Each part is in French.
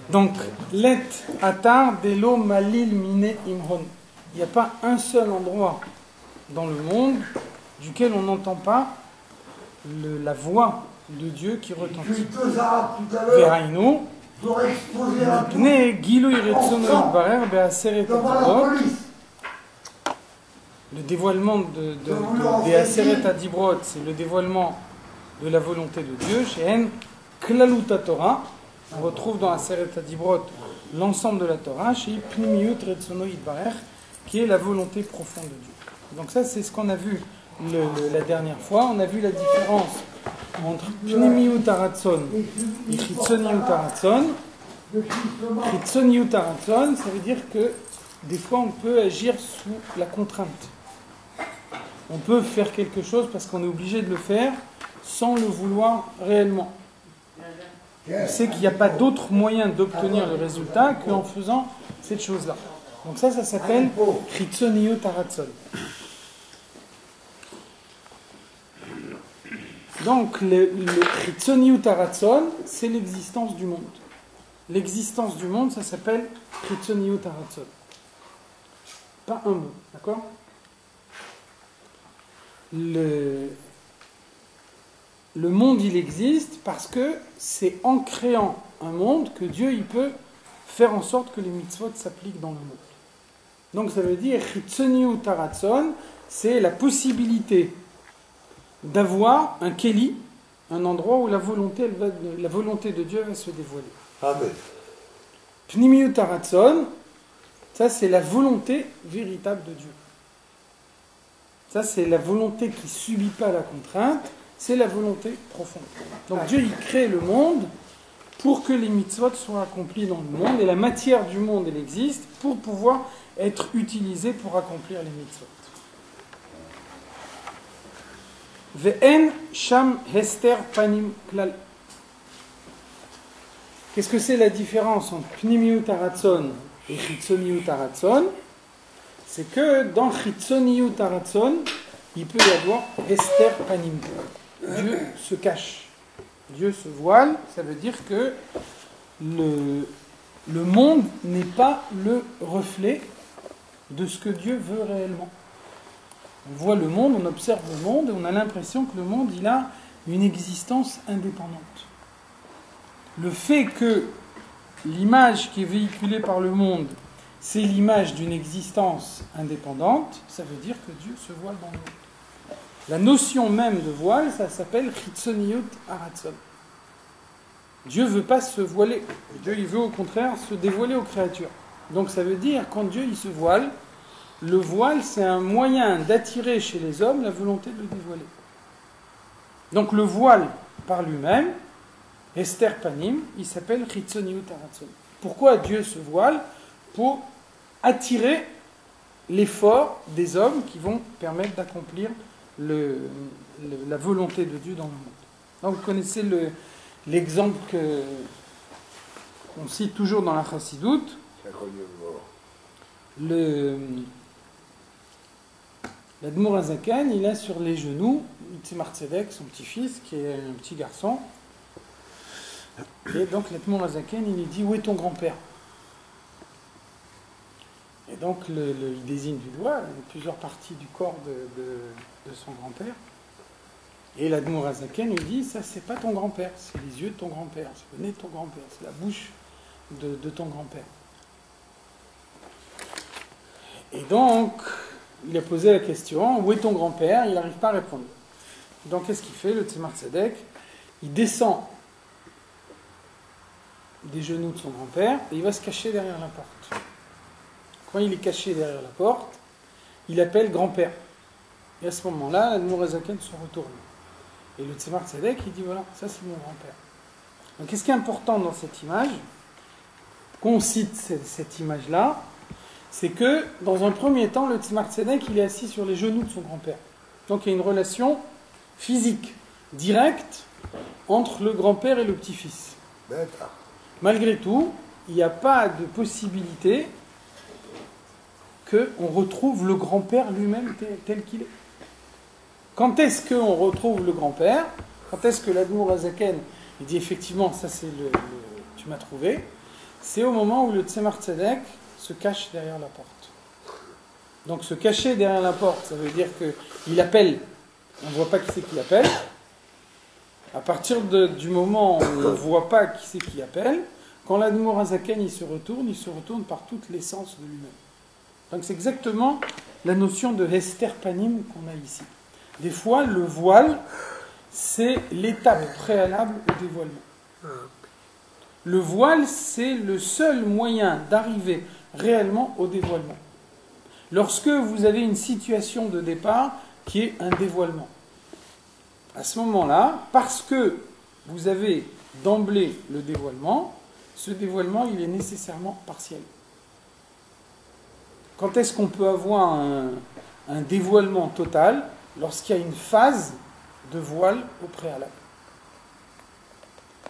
Donc, let atar delo malil mine imhon. Il n'y a pas un seul endroit dans le monde duquel on n'entend pas la voix de Dieu qui retentit. Verainu, pne gilo iretsono itbarer beaseret adibrot. Le dévoilement des Aseret Adibrot, c'est le dévoilement de la volonté de Dieu. Chez En Klaluta Torah, on retrouve dans Aseret Adibrot l'ensemble de la Torah, chez Pnimiut Retsono Itbarer, qui est la volonté profonde de Dieu. Donc ça, c'est ce qu'on a vu la dernière fois. On a vu la différence entre Pnimiut Aratson et Chitzoniut Aratson. Chitzoniut Aratson, ça veut dire que des fois, on peut agir sous la contrainte. On peut faire quelque chose parce qu'on est obligé de le faire sans le vouloir réellement. On sait qu'il n'y a pas d'autre moyen d'obtenir le résultat qu'en faisant cette chose-là. Donc ça s'appelle Chitzoniyut Haratzon. Donc le Chitzoniyut Haratzon, c'est l'existence du monde. L'existence du monde, ça s'appelle Chitzoniyut Haratzon. Pas un mot, d'accord ? Le monde, il existe parce que c'est en créant un monde que Dieu, il peut faire en sorte que les mitzvot s'appliquent dans le monde. Donc ça veut dire, Chitzoniut Haratzon, c'est la possibilité d'avoir un keli, un endroit où la volonté de Dieu va se dévoiler. Amen. Pnimiut Haratzon, ça c'est la volonté véritable de Dieu. Ça, c'est la volonté qui ne subit pas la contrainte, c'est la volonté profonde. Donc Dieu, il crée le monde pour que les mitzvot soient accomplis dans le monde, et la matière du monde, elle existe pour pouvoir être utilisée pour accomplir les mitzvot. Ve'en sham hester panim klal. Qu'est-ce que c'est la différence entre pnimiut haratzon et chitzoniut haratzon? C'est que dans Chitzoniyut Haratzon, il peut y avoir Hester Panim. Dieu se cache. Dieu se voile. Ça veut dire que le monde n'est pas le reflet de ce que Dieu veut réellement. On voit le monde, on observe le monde, et on a l'impression que le monde, il a une existence indépendante. Le fait que l'image qui est véhiculée par le monde, c'est l'image d'une existence indépendante, ça veut dire que Dieu se voile dans le monde. La notion même de voile, ça s'appelle Chitzoniyut Haratzon. Dieu ne veut pas se voiler. Dieu, il veut au contraire se dévoiler aux créatures. Donc ça veut dire, quand Dieu il se voile, le voile, c'est un moyen d'attirer chez les hommes la volonté de le dévoiler. Donc le voile, par lui-même, Hester Panim, il s'appelle Chitzoniyut Haratzon. Pourquoi Dieu se voile? Pour attirer l'effort des hommes qui vont permettre d'accomplir la volonté de Dieu dans le monde. Donc vous connaissez l'exemple qu'on cite toujours dans la Chassidoute. L'Admour Azakan, il a sur les genoux Tzemar Tzedek, son petit-fils, qui est un petit garçon. Et donc l'Admour Azakan, il lui dit: où est ton grand-père? Et donc, il désigne du doigt plusieurs parties du corps de son grand-père. Et l'Admour Hazaken lui dit: ça, c'est pas ton grand-père, c'est les yeux de ton grand-père, c'est le nez de ton grand-père, c'est la bouche de ton grand-père. Et donc, il a posé la question: où est ton grand-père? Il n'arrive pas à répondre. Donc, qu'est-ce qu'il fait, le Tzemar Tzedek? Il descend des genoux de son grand-père et il va se cacher derrière la porte. Quand il est caché derrière la porte, il appelle grand-père. Et à ce moment-là, l'Admour Hazaken se retourne. Et le Tzemar Tzedek, il dit: voilà, ça c'est mon grand-père. Donc qu'est-ce qui est important dans cette image, qu'on cite cette image-là, c'est que, dans un premier temps, le Tzemar Tzedek, il est assis sur les genoux de son grand-père. Donc il y a une relation physique, directe, entre le grand-père et le petit-fils. Malgré tout, il n'y a pas de possibilité qu'on retrouve le grand-père lui-même tel qu'il est. Quand est-ce qu'on retrouve le grand-père? Quand est-ce que l'Admour Azaken, il dit effectivement, ça c'est tu m'as trouvé, c'est au moment où le Tzemar Tzedek se cache derrière la porte. Donc se cacher derrière la porte, ça veut dire qu'il appelle, on ne voit pas qui c'est qui appelle. À partir du moment où on ne voit pas qui c'est qui appelle, quand l'Admour Azaken il se retourne par toute l'essence de lui-même. Donc c'est exactement la notion de Hester Panim qu'on a ici. Des fois, le voile, c'est l'étape préalable au dévoilement. Le voile, c'est le seul moyen d'arriver réellement au dévoilement. Lorsque vous avez une situation de départ qui est un dévoilement, à ce moment-là, parce que vous avez d'emblée le dévoilement, ce dévoilement, il est nécessairement partiel. Quand est-ce qu'on peut avoir un dévoilement total? Lorsqu'il y a une phase de voile au préalable.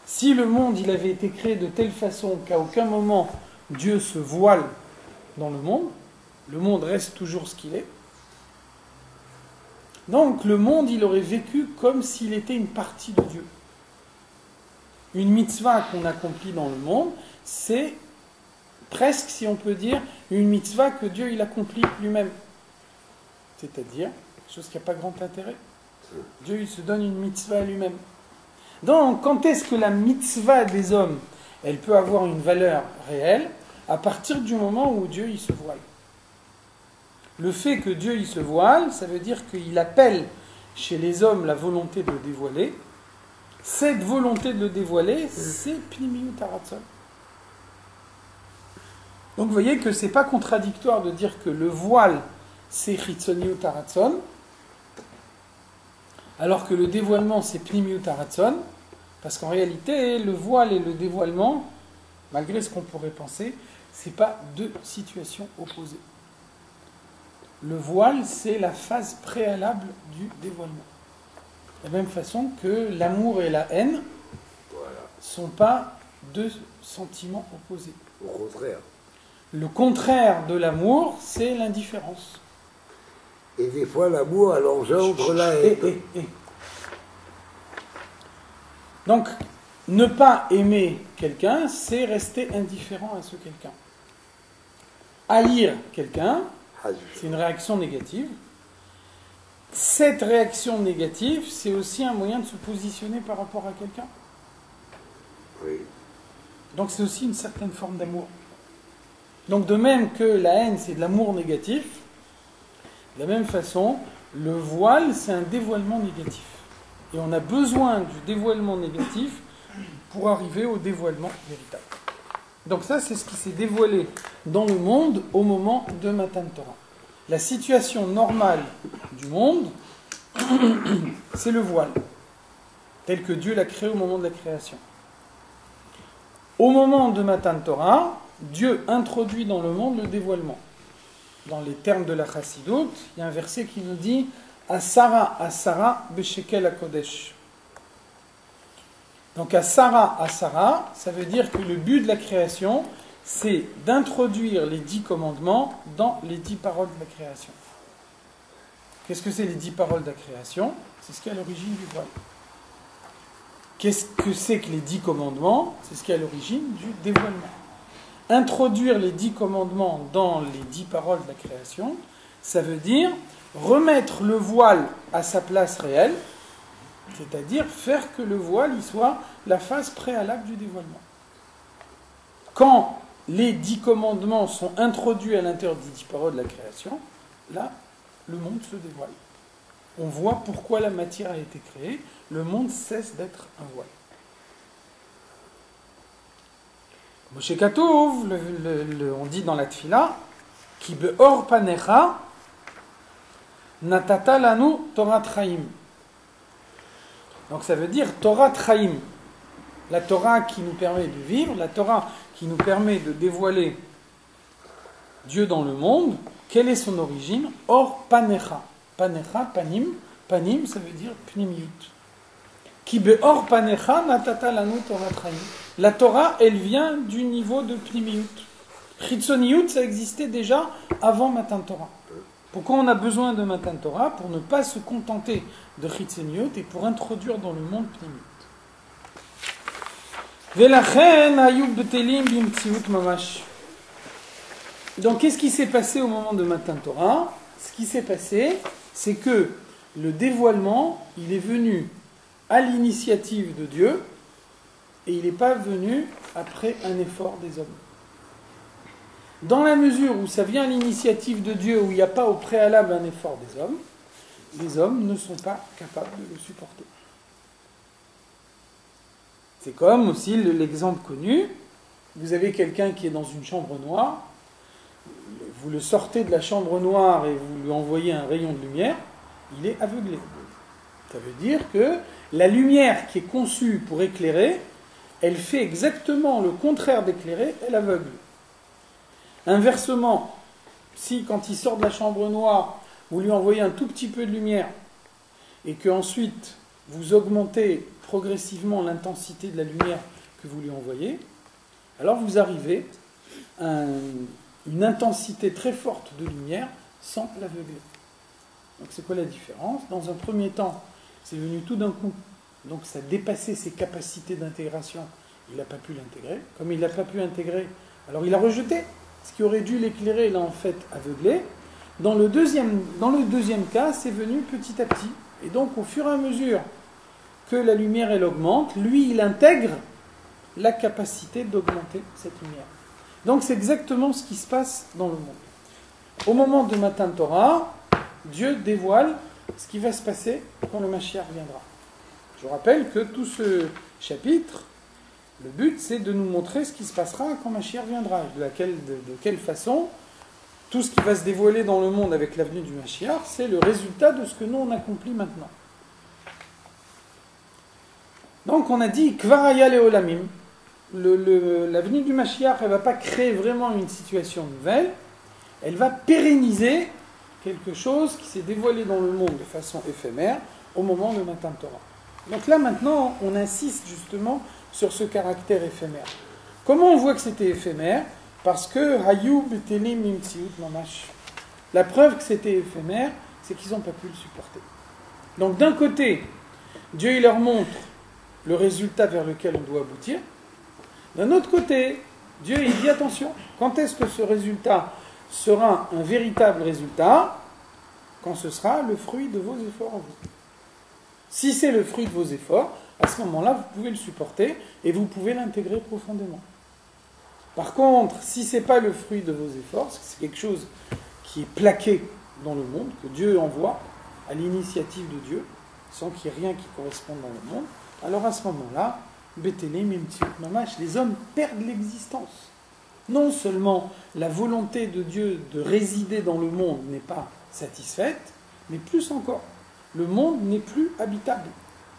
Si le monde il avait été créé de telle façon qu'à aucun moment Dieu se voile dans le monde reste toujours ce qu'il est. Donc le monde il aurait vécu comme s'il était une partie de Dieu. Une mitzvah qu'on accomplit dans le monde, c'est presque, si on peut dire, une mitzvah que Dieu il accomplit lui-même. C'est-à-dire chose qui n'a pas grand intérêt. Dieu, il se donne une mitzvah à lui-même. Donc, quand est-ce que la mitzvah des hommes, elle peut avoir une valeur réelle? À partir du moment où Dieu, il se voile. Le fait que Dieu, il se voile, ça veut dire qu'il appelle chez les hommes la volonté de le dévoiler. Cette volonté de le dévoiler, c'est Pnimiyut Haratzon. Donc, vous voyez que ce n'est pas contradictoire de dire que le voile, c'est Chitzoniyut Haratzon, alors que le dévoilement, c'est Pnimiyut Haratzon, parce qu'en réalité, le voile et le dévoilement, malgré ce qu'on pourrait penser, ce n'est pas deux situations opposées. Le voile, c'est la phase préalable du dévoilement. De la même façon que l'amour et la haine ne sont pas deux sentiments opposés. Au contraire. Le contraire de l'amour, c'est l'indifférence. Et des fois, l'amour, elle engendre la haine. Donc, ne pas aimer quelqu'un, c'est rester indifférent à ce quelqu'un. Haïr quelqu'un, c'est une réaction négative. Cette réaction négative, c'est aussi un moyen de se positionner par rapport à quelqu'un. Oui. Donc, c'est aussi une certaine forme d'amour. Donc, de même que la haine, c'est de l'amour négatif, de la même façon, le voile, c'est un dévoilement négatif. Et on a besoin du dévoilement négatif pour arriver au dévoilement véritable. Donc ça, c'est ce qui s'est dévoilé dans le monde au moment de Matan Torah. La situation normale du monde, c'est le voile, tel que Dieu l'a créé au moment de la création. Au moment de Matan Torah, Dieu introduit dans le monde le dévoilement. Dans les termes de la Chassidout, il y a un verset qui nous dit Asara, Asara, Beshekel HaKodesh. Donc Asara, Asara, ça veut dire que le but de la création, c'est d'introduire les 10 commandements dans les 10 paroles de la création. Qu'est-ce que c'est les 10 paroles de la création? C'est ce qui est à l'origine du voile. Qu'est-ce que c'est que les 10 commandements? C'est ce qui est à l'origine du dévoilement. Introduire les 10 commandements dans les 10 paroles de la création, ça veut dire remettre le voile à sa place réelle, c'est-à-dire faire que le voile y soit la phase préalable du dévoilement. Quand les 10 commandements sont introduits à l'intérieur des 10 paroles de la création, là, le monde se dévoile. On voit pourquoi la matière a été créée, le monde cesse d'être un voile. Moshe Katouv, on dit dans la Tfila, Ki be'or panecha natata lanu Torah Traim. Donc ça veut dire Torah Traim. La Torah qui nous permet de vivre, la Torah qui nous permet de dévoiler Dieu dans le monde. Quelle est son origine? Or panecha. Panecha, panim. Panim, ça veut dire pnimiyut. Ki be'or panecha natata lanu Torah Traim. La Torah, elle vient du niveau de pnimiyut. Chitzoniyut, ça existait déjà avant Matan Torah. Pourquoi on a besoin de Matan Torah? Pour ne pas se contenter de Chitzoniot et pour introduire dans le monde Pnimiyut. Velachen hayub betelim bimtziut mamash. Donc, qu'est-ce qui s'est passé au moment de Matan Torah? Ce qui s'est passé, c'est que le dévoilement, il est venu à l'initiative de Dieu et il n'est pas venu après un effort des hommes. Dans la mesure où ça vient à l'initiative de Dieu, où il n'y a pas au préalable un effort des hommes, les hommes ne sont pas capables de le supporter. C'est comme aussi l'exemple connu, vous avez quelqu'un qui est dans une chambre noire, vous le sortez de la chambre noire et vous lui envoyez un rayon de lumière, il est aveuglé. Ça veut dire que la lumière qui est conçue pour éclairer, elle fait exactement le contraire d'éclairer, elle aveugle. Inversement, si quand il sort de la chambre noire, vous lui envoyez un tout petit peu de lumière et qu'ensuite vous augmentez progressivement l'intensité de la lumière que vous lui envoyez, alors vous arrivez à une intensité très forte de lumière sans l'aveugler. Donc c'est quoi la différence? Dans un premier temps, c'est venu tout d'un coup, donc ça dépassait ses capacités d'intégration, il n'a pas pu l'intégrer. Comme il n'a pas pu intégrer, alors il a rejeté. Ce qui aurait dû l'éclairer, il l'a en fait aveuglé. Dans le deuxième cas, c'est venu petit à petit. Et donc, au fur et à mesure que la lumière, elle augmente, lui, il intègre la capacité d'augmenter cette lumière. Donc, c'est exactement ce qui se passe dans le monde. Au moment de Matan Torah, Dieu dévoile ce qui va se passer quand le Mashiach viendra. Je rappelle que tout ce chapitre, le but, c'est de nous montrer ce qui se passera quand Mashiach viendra. De quelle façon, tout ce qui va se dévoiler dans le monde avec l'avenue du Mashiach, c'est le résultat de ce que nous, on accomplit maintenant. Donc, on a dit, Kvaraya Leolamim. L'avenue du Mashiach, elle ne va pas créer vraiment une situation nouvelle, elle va pérenniser quelque chose qui s'est dévoilé dans le monde de façon éphémère au moment de Matan Torah. Donc là, maintenant, on insiste justement sur ce caractère éphémère. Comment on voit que c'était éphémère? Parce que Hayub Telim Mimtziut Mamash. La preuve que c'était éphémère, c'est qu'ils n'ont pas pu le supporter. Donc d'un côté, Dieu il leur montre le résultat vers lequel on doit aboutir. D'un autre côté, Dieu il dit attention, quand est-ce que ce résultat sera un véritable résultat? Quand ce sera le fruit de vos efforts à vous. Si c'est le fruit de vos efforts, à ce moment-là, vous pouvez le supporter et vous pouvez l'intégrer profondément. Par contre, si ce n'est pas le fruit de vos efforts, c'est quelque chose qui est plaqué dans le monde, que Dieu envoie à l'initiative de Dieu, sans qu'il y ait rien qui corresponde dans le monde, alors à ce moment-là, Bétélé, Mimtiut, Mamash, les hommes perdent l'existence. Non seulement la volonté de Dieu de résider dans le monde n'est pas satisfaite, mais plus encore, le monde n'est plus habitable.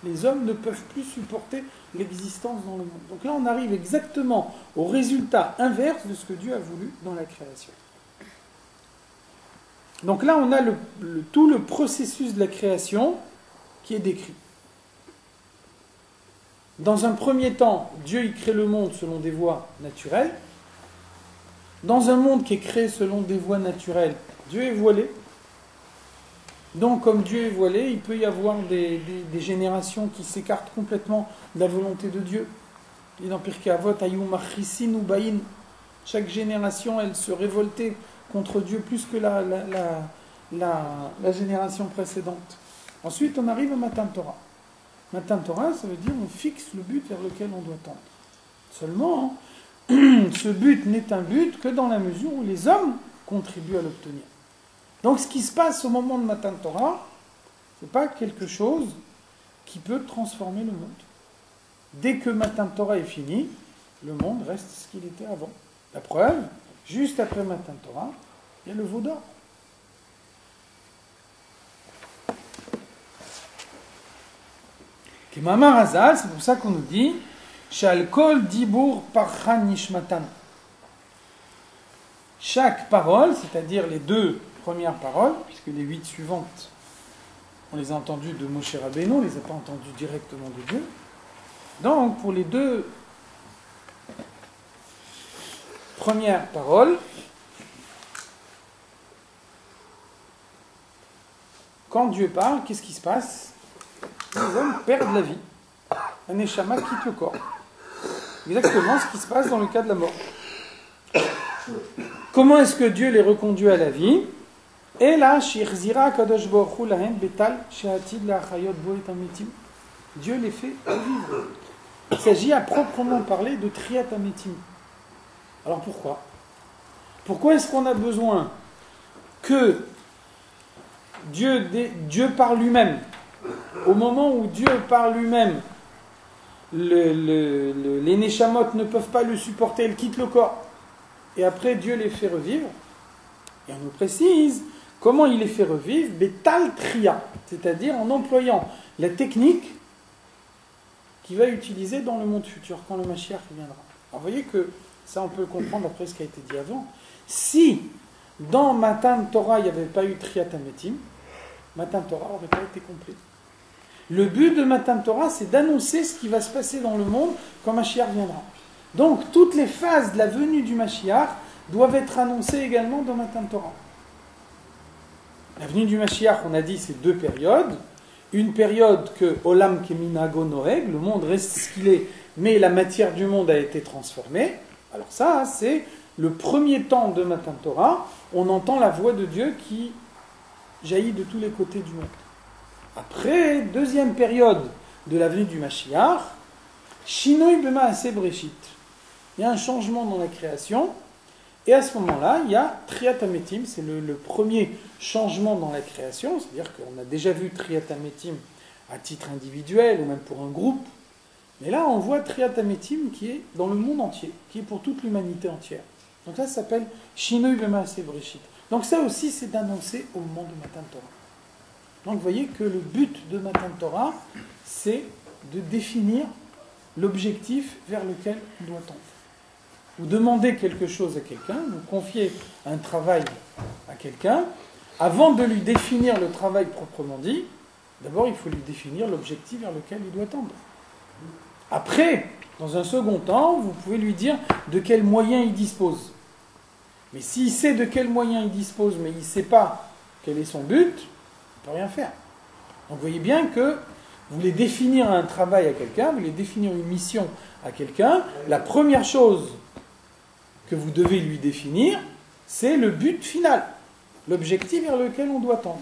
Les hommes ne peuvent plus supporter l'existence dans le monde. Donc là, on arrive exactement au résultat inverse de ce que Dieu a voulu dans la création. Donc là, on a tout le processus de la création qui est décrit. Dans un premier temps, Dieu il crée le monde selon des voies naturelles. Dans un monde qui est créé selon des voies naturelles, Dieu est voilé. Donc, comme Dieu est voilé, il peut y avoir des générations qui s'écartent complètement de la volonté de Dieu. Et dans Pirkei Avot, Ayou Machisin ou Baïn, chaque génération, elle se révoltait contre Dieu plus que la génération précédente. Ensuite, on arrive à Matan Torah. Matan Torah, ça veut dire on fixe le but vers lequel on doit tendre. Seulement, ce but n'est un but que dans la mesure où les hommes contribuent à l'obtenir. Donc ce qui se passe au moment de Matan Torah, ce n'est pas quelque chose qui peut transformer le monde. Dès que Matan Torah est fini, le monde reste ce qu'il était avant. La preuve, juste après Matan Torah, il y a le veau d'or. Kemamar Hazal, c'est pour ça qu'on nous dit Shal kol dibur parchan nishmatan. Chaque parole, c'est-à-dire les deux premières paroles, puisque les 8 suivantes, on les a entendues de Moshe Rabbeinu, on ne les a pas entendues directement de Dieu. Donc, pour les 2 premières paroles, quand Dieu parle, qu'est-ce qui se passe? Les hommes perdent la vie. Un neshama quitte le corps. Exactement ce qui se passe dans le cas de la mort. Comment est-ce que Dieu les reconduit à la vie? Et là, Dieu les fait vivre. Il s'agit à proprement parler de Triat Ametim. Alors pourquoi? Pourquoi est-ce qu'on a besoin que Dieu par lui-même, au moment où Dieu par lui-même, les Neshamot ne peuvent pas le supporter, elles quittent le corps, et après Dieu les fait revivre, et on nous précise comment il les fait revivre, Betal Tria, c'est-à-dire en employant la technique qu'il va utiliser dans le monde futur, quand le Mashiach viendra. Alors vous voyez que ça on peut le comprendre après ce qui a été dit avant. Si dans Matan Torah il n'y avait pas eu Triat Ametim, Matan Torah n'aurait pas été complet. Le but de Matan Torah, c'est d'annoncer ce qui va se passer dans le monde quand Mashiach viendra. Donc, toutes les phases de la venue du Mashiach doivent être annoncées également dans Matan Torah. La venue du Mashiach, on a dit, c'est 2 périodes. Une période que Olam Keminago Noeg, le monde reste ce qu'il est, mais la matière du monde a été transformée. Alors ça, c'est le premier temps de Matan Torah. On entend la voix de Dieu qui jaillit de tous les côtés du monde. Après, deuxième période de la venue du Mashiach, Shinoi Bema Ase Breshit. Il y a un changement dans la création, et à ce moment-là, il y a Triat Ametim, c'est le premier changement dans la création, c'est-à-dire qu'on a déjà vu Triat Ametim à titre individuel, ou même pour un groupe, mais là on voit Triat Ametim qui est dans le monde entier, qui est pour toute l'humanité entière. Donc ça s'appelle Shinoi Bema Ase Breshit. Donc ça aussi, c'est d'annoncer au moment de Matan Torah. Donc vous voyez que le but de Matan Torah, c'est de définir l'objectif vers lequel on doit tendre. Vous demandez quelque chose à quelqu'un, vous confiez un travail à quelqu'un, avant de lui définir le travail proprement dit, d'abord il faut lui définir l'objectif vers lequel il doit tendre. Après, dans un second temps, vous pouvez lui dire de quels moyens il dispose. Mais s'il sait de quels moyens il dispose, mais il ne sait pas quel est son but, il ne peut rien faire. Donc vous voyez bien que vous voulez définir un travail à quelqu'un, vous voulez définir une mission à quelqu'un, la première chose que vous devez lui définir, c'est le but final, l'objectif vers lequel on doit tendre.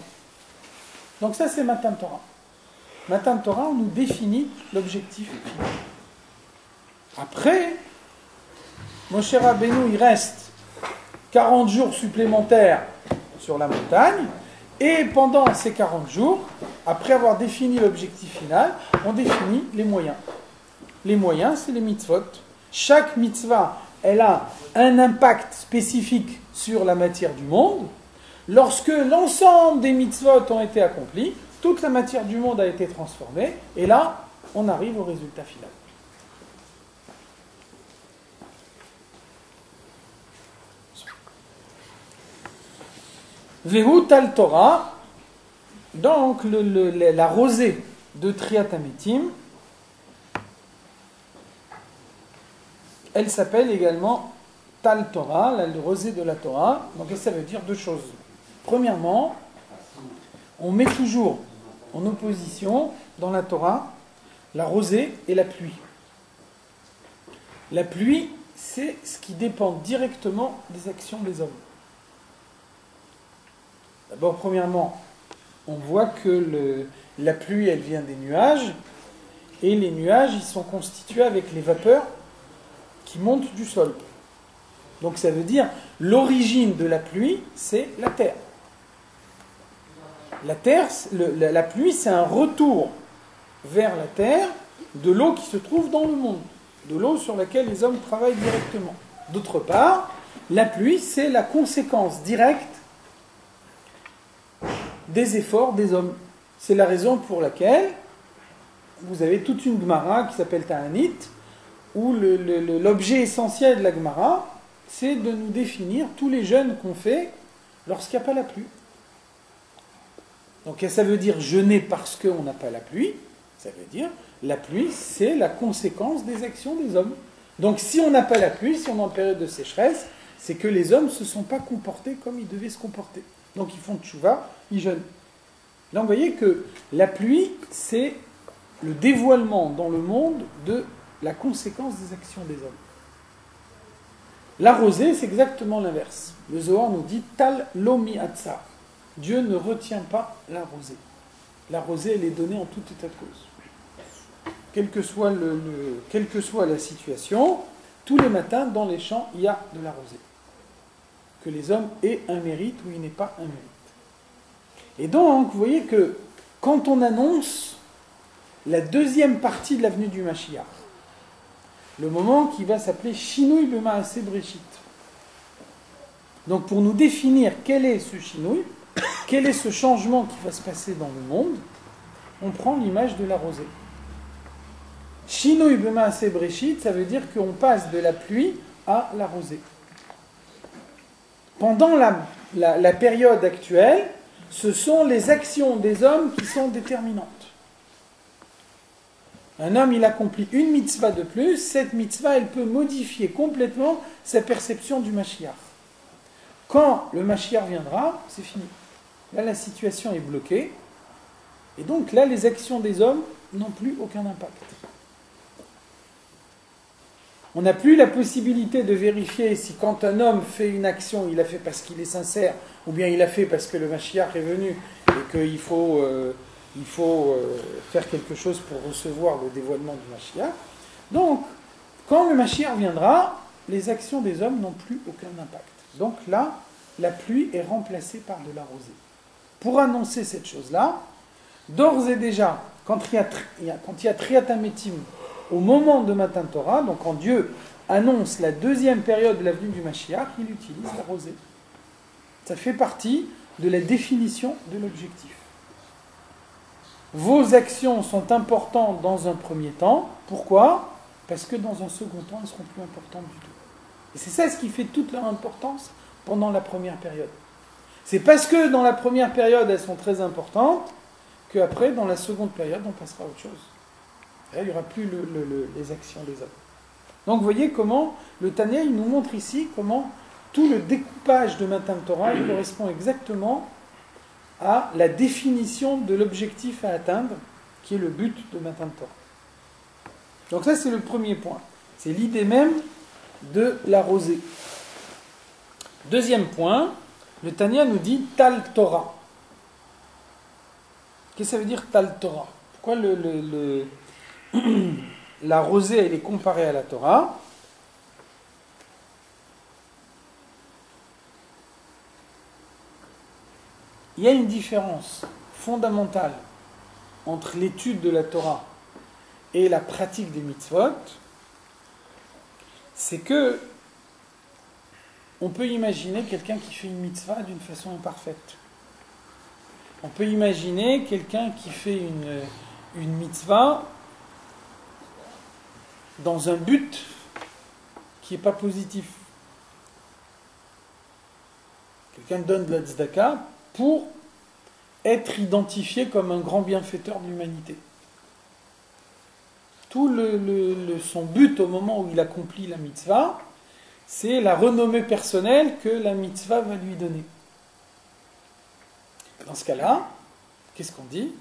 Donc ça c'est Matan Torah. Matan Torah, on nous définit l'objectif final. Après, Moshe Rabbeinu, il reste 40 jours supplémentaires sur la montagne, et pendant ces 40 jours, après avoir défini l'objectif final, on définit les moyens. Les moyens, c'est les mitzvot. Chaque mitzvah, elle a un impact spécifique sur la matière du monde. Lorsque l'ensemble des mitzvot ont été accomplis, toute la matière du monde a été transformée, et là, on arrive au résultat final. Vehu Tal Torah, donc la rosée de Triat Ametim, elle s'appelle également Tal Torah, la rosée de la Torah. Donc ça veut dire 2 choses. Premièrement, on met toujours en opposition dans la Torah la rosée et la pluie. La pluie, c'est ce qui dépend directement des actions des hommes. D'abord, premièrement, on voit que la pluie, elle vient des nuages, et les nuages, ils sont constitués avec les vapeurs qui montent du sol. Donc ça veut dire, l'origine de la pluie, c'est la terre. La terre, la pluie, c'est un retour vers la terre de l'eau qui se trouve dans le monde, de l'eau sur laquelle les hommes travaillent directement. D'autre part, la pluie, c'est la conséquence directe des efforts des hommes. C'est la raison pour laquelle vous avez toute une Gemara qui s'appelle Ta'anit, où l'objet essentiel de la Gemara, c'est de nous définir tous les jeûnes qu'on fait lorsqu'il n'y a pas la pluie. Donc ça veut dire jeûner parce qu'on n'a pas la pluie, ça veut dire la pluie, c'est la conséquence des actions des hommes. Donc si on n'a pas la pluie, si on est en période de sécheresse, c'est que les hommes ne se sont pas comportés comme ils devaient se comporter. Donc ils font tchouva, ils jeûnent. Là, vous voyez que la pluie, c'est le dévoilement dans le monde de la conséquence des actions des hommes. La rosée, c'est exactement l'inverse. Le Zohar nous dit « Tal lomi atzar ». Dieu ne retient pas la rosée. La rosée, elle est donnée en tout état de cause. Quelle que soit la situation, tous les matins, dans les champs, il y a de la rosée. Que les hommes aient un mérite ou il n'aient pas un mérite. Et donc, vous voyez que quand on annonce la deuxième partie de l'avenue du Mashiach, le moment qui va s'appeler Shinui B'Maaseh Breshit. Donc, pour nous définir quel est ce Shinui, quel est ce changement qui va se passer dans le monde, on prend l'image de la rosée. Shinui B'Maaseh Breshit, ça veut dire qu'on passe de la pluie à la rosée. Pendant la période actuelle, ce sont les actions des hommes qui sont déterminantes. Un homme, il accomplit une mitzvah de plus, cette mitzvah, elle peut modifier complètement sa perception du Mashiach. Quand le Mashiach viendra, c'est fini. Là, la situation est bloquée, et donc là, les actions des hommes n'ont plus aucun impact. On n'a plus la possibilité de vérifier si quand un homme fait une action, il l'a fait parce qu'il est sincère, ou bien il l'a fait parce que le Mashiach est venu, et qu'il faut faire quelque chose pour recevoir le dévoilement du Mashiach. Donc, quand le Mashiach viendra, les actions des hommes n'ont plus aucun impact. Donc là, la pluie est remplacée par de la rosée. Pour annoncer cette chose-là, d'ores et déjà, quand il y a Triat HaMetim, au moment de Matan Torah, donc quand Dieu annonce la deuxième période de l'avenue du Mashiach, il utilise la rosée. Ça fait partie de la définition de l'objectif. Vos actions sont importantes dans un premier temps. Pourquoi ? Parce que dans un second temps, elles seront plus importantes du tout. Et c'est ça ce qui fait toute leur importance pendant la première période. C'est parce que dans la première période, elles sont très importantes, qu'après, dans la seconde période, on passera à autre chose. Et là, il n'y aura plus les actions des hommes. Donc vous voyez comment le Tanya, il nous montre ici comment tout le découpage de Matan Torah, il correspond exactement à la définition de l'objectif à atteindre, qui est le but de Matan Torah. Donc ça, c'est le premier point. C'est l'idée même de la rosée. Deuxième point, le Tanya nous dit Tal Torah. Qu'est-ce que ça veut dire Tal Torah ? Pourquoi la rosée, elle est comparée à la Torah ? Il y a une différence fondamentale entre l'étude de la Torah et la pratique des mitzvot, c'est que on peut imaginer quelqu'un qui fait une mitzvah d'une façon imparfaite. On peut imaginer quelqu'un qui fait une mitzvah dans un but qui n'est pas positif. Quelqu'un donne de la tzedaka pour être identifié comme un grand bienfaiteur de l'humanité. Tout son but au moment où il accomplit la mitzvah, c'est la renommée personnelle que la mitzvah va lui donner. Dans ce cas-là, qu'est-ce qu'on dit ?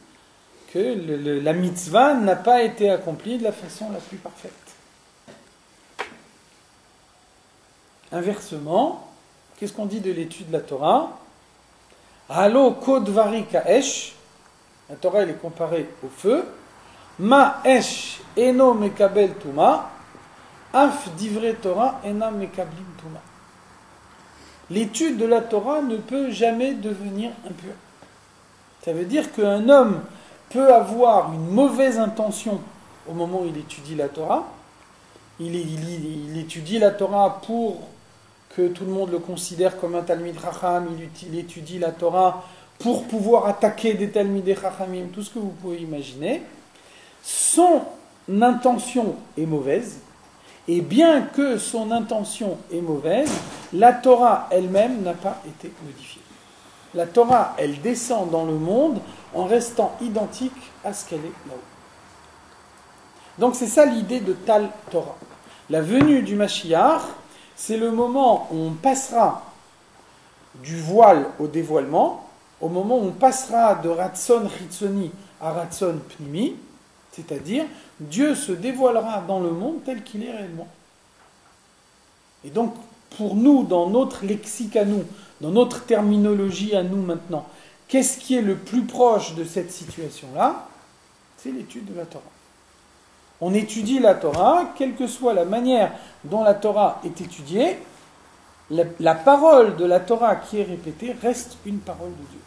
Que la mitzvah n'a pas été accomplie de la façon la plus parfaite. Inversement, qu'est-ce qu'on dit de l'étude de la Torah ? Halo kodvari ka'esh, la Torah elle est comparée au feu. Ma esh eno mekabel tuma, af divrei Torah ena mekablim tuma. L'étude de la Torah ne peut jamais devenir impure. Ça veut dire qu'un homme peut avoir une mauvaise intention au moment où il étudie la Torah. Il étudie la Torah pour que tout le monde le considère comme un Talmid Chacham, il étudie la Torah pour pouvoir attaquer des Talmidei Chachamim, tout ce que vous pouvez imaginer. Son intention est mauvaise, et bien que son intention est mauvaise, la Torah elle-même n'a pas été modifiée. La Torah, elle descend dans le monde en restant identique à ce qu'elle est là-haut. Donc c'est ça l'idée de Tal Torah. La venue du Mashiach, c'est le moment où on passera du voile au dévoilement, au moment où on passera de Ratson Chitzoni à Ratson Pnimi, c'est-à-dire Dieu se dévoilera dans le monde tel qu'il est réellement. Et donc, pour nous, dans notre lexique à nous, dans notre terminologie à nous maintenant, qu'est-ce qui est le plus proche de cette situation-là? C'est l'étude de la Torah. On étudie la Torah, quelle que soit la manière dont la Torah est étudiée, la parole de la Torah qui est répétée reste une parole de Dieu.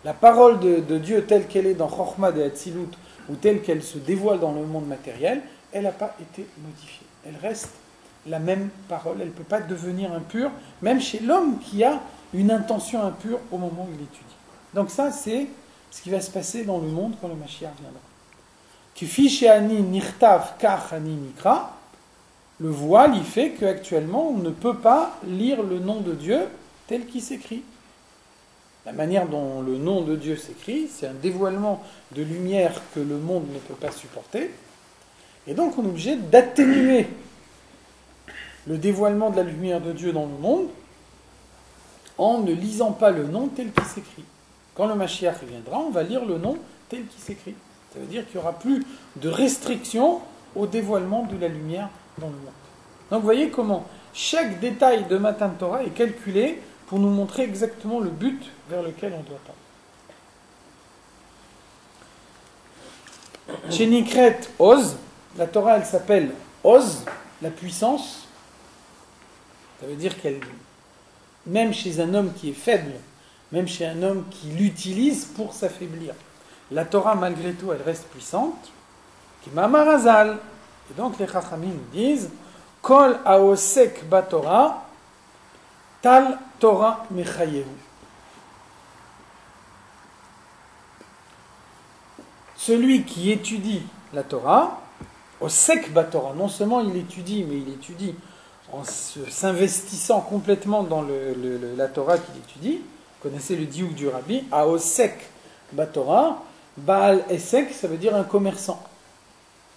La parole de Dieu telle qu'elle est dans Chochma de Hatzilut ou telle qu'elle se dévoile dans le monde matériel, elle n'a pas été modifiée. Elle reste la même parole, elle ne peut pas devenir impure, même chez l'homme qui a une intention impure au moment où il étudie. Donc ça, c'est ce qui va se passer dans le monde quand le Mashiach viendra. Kifi she'ani nirtav kach ani mikra, le voile, il fait qu'actuellement, on ne peut pas lire le nom de Dieu tel qu'il s'écrit. La manière dont le nom de Dieu s'écrit, c'est un dévoilement de lumière que le monde ne peut pas supporter. Et donc, on est obligé d'atténuer le dévoilement de la lumière de Dieu dans le monde en ne lisant pas le nom tel qu'il s'écrit. Quand le Mashiach viendra, on va lire le nom tel qu'il s'écrit. Ça veut dire qu'il n'y aura plus de restriction au dévoilement de la lumière dans le monde. Donc vous voyez comment chaque détail de Matan Torah est calculé pour nous montrer exactement le but vers lequel on doit tendre. Chez Nikret Oz, la Torah elle s'appelle Oz, la puissance. Ça veut dire qu'elle, même chez un homme qui est faible, même chez un homme qui l'utilise pour s'affaiblir, la Torah malgré tout elle reste puissante. Qui mamarazal. Et donc les Chachamim disent Kol aosek batorah tal Torah mechayehu. Celui qui étudie la Torah, osek batorah, non seulement il étudie, mais il étudie en s'investissant complètement dans la Torah qu'il étudie. Vous connaissez le diouk du Rabbi, aosek batorah, baal esek, ça veut dire un commerçant.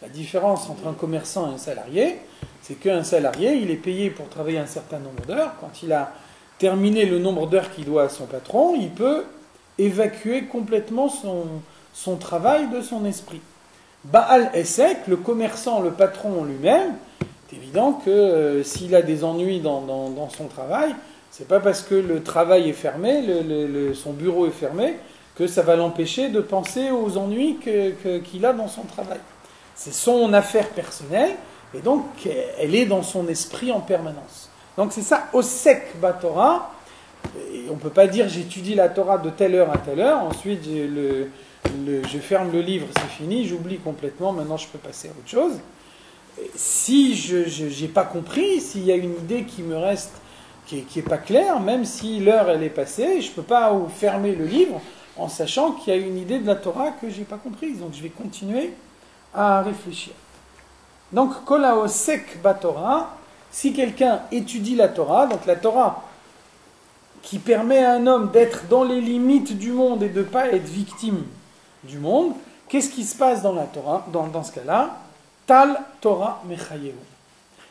La différence entre un commerçant et un salarié, c'est qu'un salarié, il est payé pour travailler un certain nombre d'heures. Quand il a terminé le nombre d'heures qu'il doit à son patron, il peut évacuer complètement son travail de son esprit. Baal Esek, le commerçant, le patron lui-même, c'est évident que s'il a des ennuis dans son travail, c'est pas parce que le travail est fermé, son bureau est fermé, que ça va l'empêcher de penser aux ennuis qu'il a dans son travail. C'est son affaire personnelle, et donc elle est dans son esprit en permanence. Donc c'est ça, Osek Batorah. Et on ne peut pas dire j'étudie la Torah de telle heure à telle heure, ensuite je ferme le livre, c'est fini, j'oublie complètement, maintenant je peux passer à autre chose. Si je n'ai pas compris, s'il y a une idée qui me reste, qui n'est pas claire, même si l'heure elle est passée, je ne peux pas fermer le livre en sachant qu'il y a une idée de la Torah que je n'ai pas comprise. Donc je vais continuer à réfléchir. Donc, Kola Osek Batorah, si quelqu'un étudie la Torah, donc la Torah qui permet à un homme d'être dans les limites du monde et de ne pas être victime du monde, qu'est-ce qui se passe dans la Torah, dans ce cas-là? Tal Torah Mechayehu.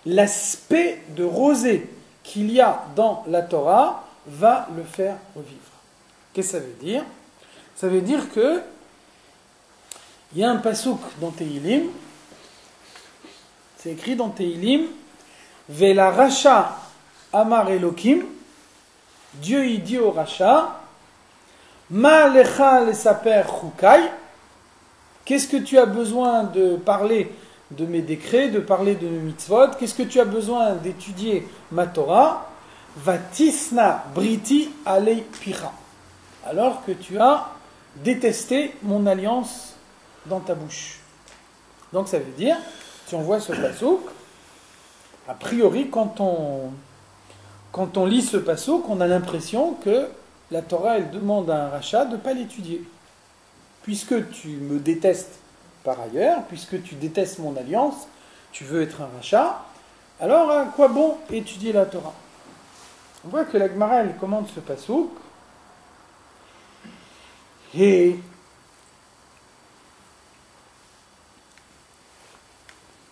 L'aspect de rosée qu'il y a dans la Torah va le faire revivre. Qu'est-ce que ça veut dire? Ça veut dire que il y a un pasouk dans Tehilim, c'est écrit dans Tehilim, Vela Racha Amar Elokim, Dieu il dit au Racha, Ma lecha lesaper chukai, qu'est-ce que tu as besoin de parler de mes décrets, de parler de mes mitzvot, qu'est-ce que tu as besoin d'étudier ma Torah, Vatisna briti alei picha, alors que tu as détesté mon alliance dans ta bouche. Donc ça veut dire, si on voit ce passouk, a priori quand on lit ce passouk, on a l'impression que la Torah elle demande à un rachat de ne pas l'étudier. Puisque tu me détestes par ailleurs, puisque tu détestes mon alliance, tu veux être un rachat, alors à quoi bon étudier la Torah? On voit que la Gemara elle commente ce passouk et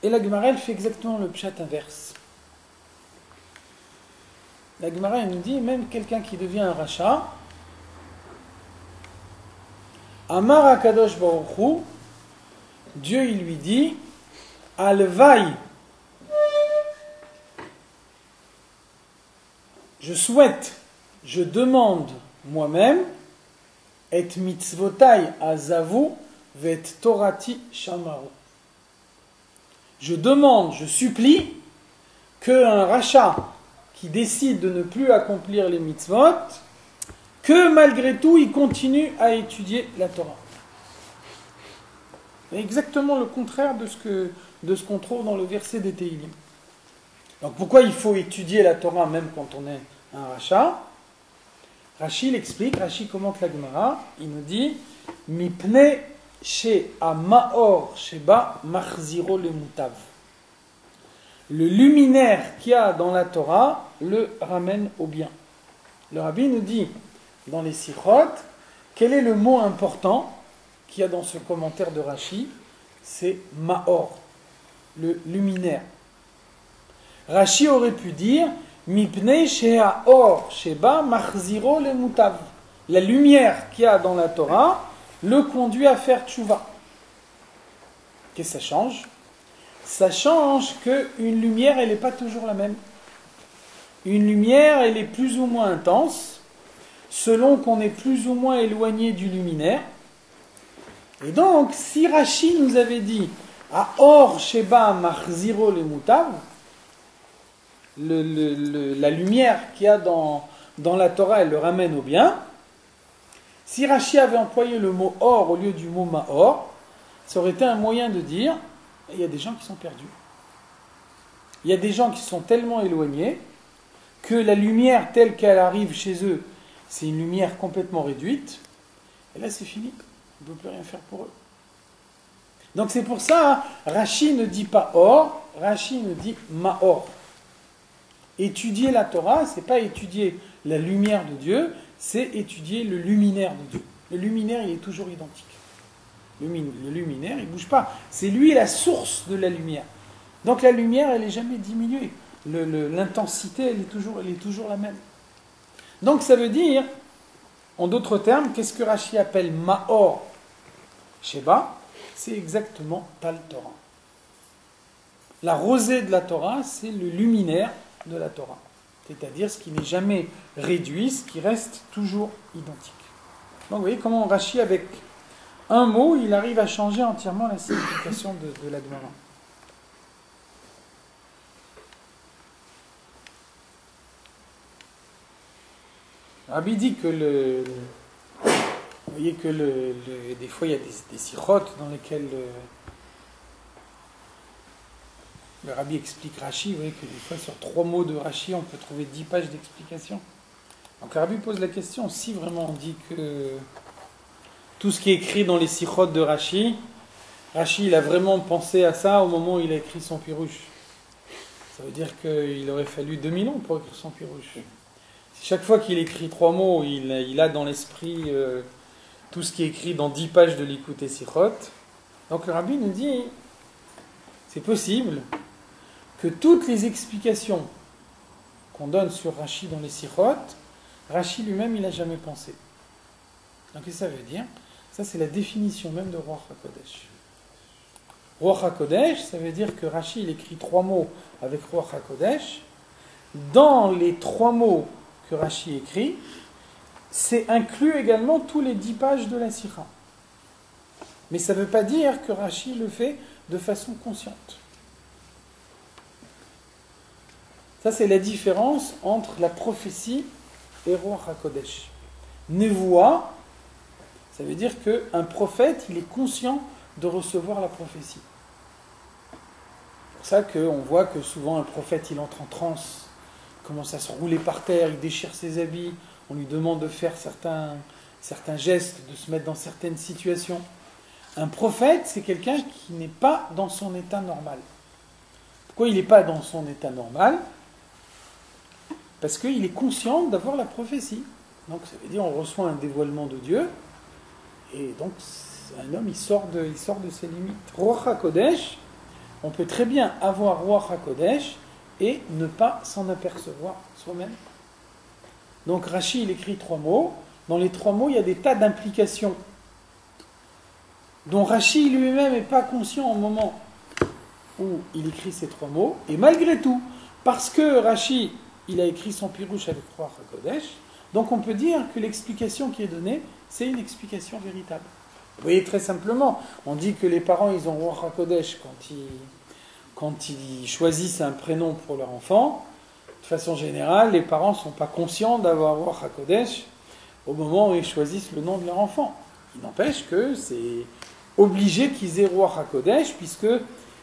la Gemara elle fait exactement le pshat inverse. La Gemara nous dit, même quelqu'un qui devient un rachat, Amar HaKadosh Baruch Hu, Dieu il lui dit, Alvaï, je souhaite, je demande moi-même, et mitzvotai azavu vet torati shamaru. Je demande, je supplie qu'un rachat qui décide de ne plus accomplir les mitzvot, que malgré tout il continue à étudier la Torah. C'est exactement le contraire de ce qu'on trouve dans le verset des Tehillim. Donc pourquoi il faut étudier la Torah même quand on est un rachat? Rashi l'explique, Rashi commente la Gemara, il nous dit Mipne she amaor sheba machziro le mutav. Le luminaire qu'il y a dans la Torah le ramène au bien. Le Rabbi nous dit dans les Sichot, quel est le mot important qu'il y a dans ce commentaire de Rashi? C'est maor, le luminaire. Rashi aurait pu dire Mipnei shea or sheba machziro le mutav. La lumière qu'il y a dans la Torah le conduit à faire tchouva. Qu'est-ce que ça change? Ça change qu'une lumière, elle n'est pas toujours la même. Une lumière, elle est plus ou moins intense, selon qu'on est plus ou moins éloigné du luminaire. Et donc, si Rashi nous avait dit à or sheba machziro le mutav, la lumière qu'il y a dans la Torah, elle le ramène au bien. Si Rashi avait employé le mot or au lieu du mot maor, ça aurait été un moyen de dire il y a des gens qui sont perdus. Il y a des gens qui sont tellement éloignés que la lumière telle qu'elle arrive chez eux, c'est une lumière complètement réduite. Et là, c'est fini. On ne peut plus rien faire pour eux. Donc c'est pour ça, Rashi ne dit pas or, Rashi ne dit maor. Étudier la Torah, c'est pas étudier la lumière de Dieu, c'est étudier le luminaire de Dieu. Le luminaire, il est toujours identique. Le luminaire, il ne bouge pas. C'est lui la source de la lumière. Donc la lumière, elle n'est jamais diminuée. L'intensité, elle est toujours la même. Donc ça veut dire, en d'autres termes, qu'est-ce que Rashi appelle Maor Sheba? C'est exactement Tal Torah. La rosée de la Torah, c'est le luminaire de la Torah. C'est-à-dire ce qui n'est jamais réduit, ce qui reste toujours identique. Donc vous voyez comment Rashi, avec un mot, il arrive à changer entièrement la signification de la Gemara. Rabbi dit que vous voyez que des fois il y a des sirotes dans lesquelles le Rabbi explique Rashi. Vous voyez que des fois sur 3 mots de Rashi on peut trouver 10 pages d'explication. Donc le Rabbi pose la question, si vraiment on dit que tout ce qui est écrit dans les sirotes de Rashi, Rashi il a vraiment pensé à ça au moment où il a écrit son Pirush. Ça veut dire qu'il aurait fallu 2000 ans pour écrire son Pirush. Chaque fois qu'il écrit 3 mots, il a dans l'esprit tout ce qui est écrit dans 10 pages de l'Écoute Sichot. Donc le Rabbi nous dit, c'est possible que toutes les explications qu'on donne sur Rashi dans les Sichot, Rashi lui-même, il n'a jamais pensé. Donc qu'est-ce que ça veut dire? Ça, c'est la définition même de Ruach HaKodesh. Ruach HaKodesh, ça veut dire que Rashi, il écrit 3 mots avec Ruach HaKodesh. Dans les 3 mots que Rashi écrit, c'est inclus également tous les 10 pages de la Sikha. Mais ça ne veut pas dire que Rashi le fait de façon consciente. Ça, c'est la différence entre la prophétie et Ruach HaKodesh. Nevoua, ça veut dire qu'un prophète, il est conscient de recevoir la prophétie. C'est pour ça qu'on voit que souvent un prophète, il entre en transe, commence à se rouler par terre, il déchire ses habits, on lui demande de faire certains gestes, de se mettre dans certaines situations. Un prophète, c'est quelqu'un qui n'est pas dans son état normal. Pourquoi il n'est pas dans son état normal? Parce qu'il est conscient d'avoir la prophétie. Donc ça veut dire on reçoit un dévoilement de Dieu, et donc un homme il sort de ses limites. Ruach HaKodesh, on peut très bien avoir Ruach HaKodesh et ne pas s'en apercevoir soi-même. Donc Rashi, il écrit 3 mots. Dans les 3 mots, il y a des tas d'implications dont Rashi lui-même n'est pas conscient au moment où il écrit ces 3 mots. Et malgré tout, parce que Rashi, il a écrit son pirouche avec Ruach HaKodesh, donc on peut dire que l'explication qui est donnée, c'est une explication véritable. Vous voyez, très simplement, on dit que les parents, ils ont Ruach HaKodesh quand ils choisissent un prénom pour leur enfant. De façon générale, les parents ne sont pas conscients d'avoir Ruach HaKodesh au moment où ils choisissent le nom de leur enfant. Il n'empêche que c'est obligé qu'ils aient Ruach HaKodesh, puisque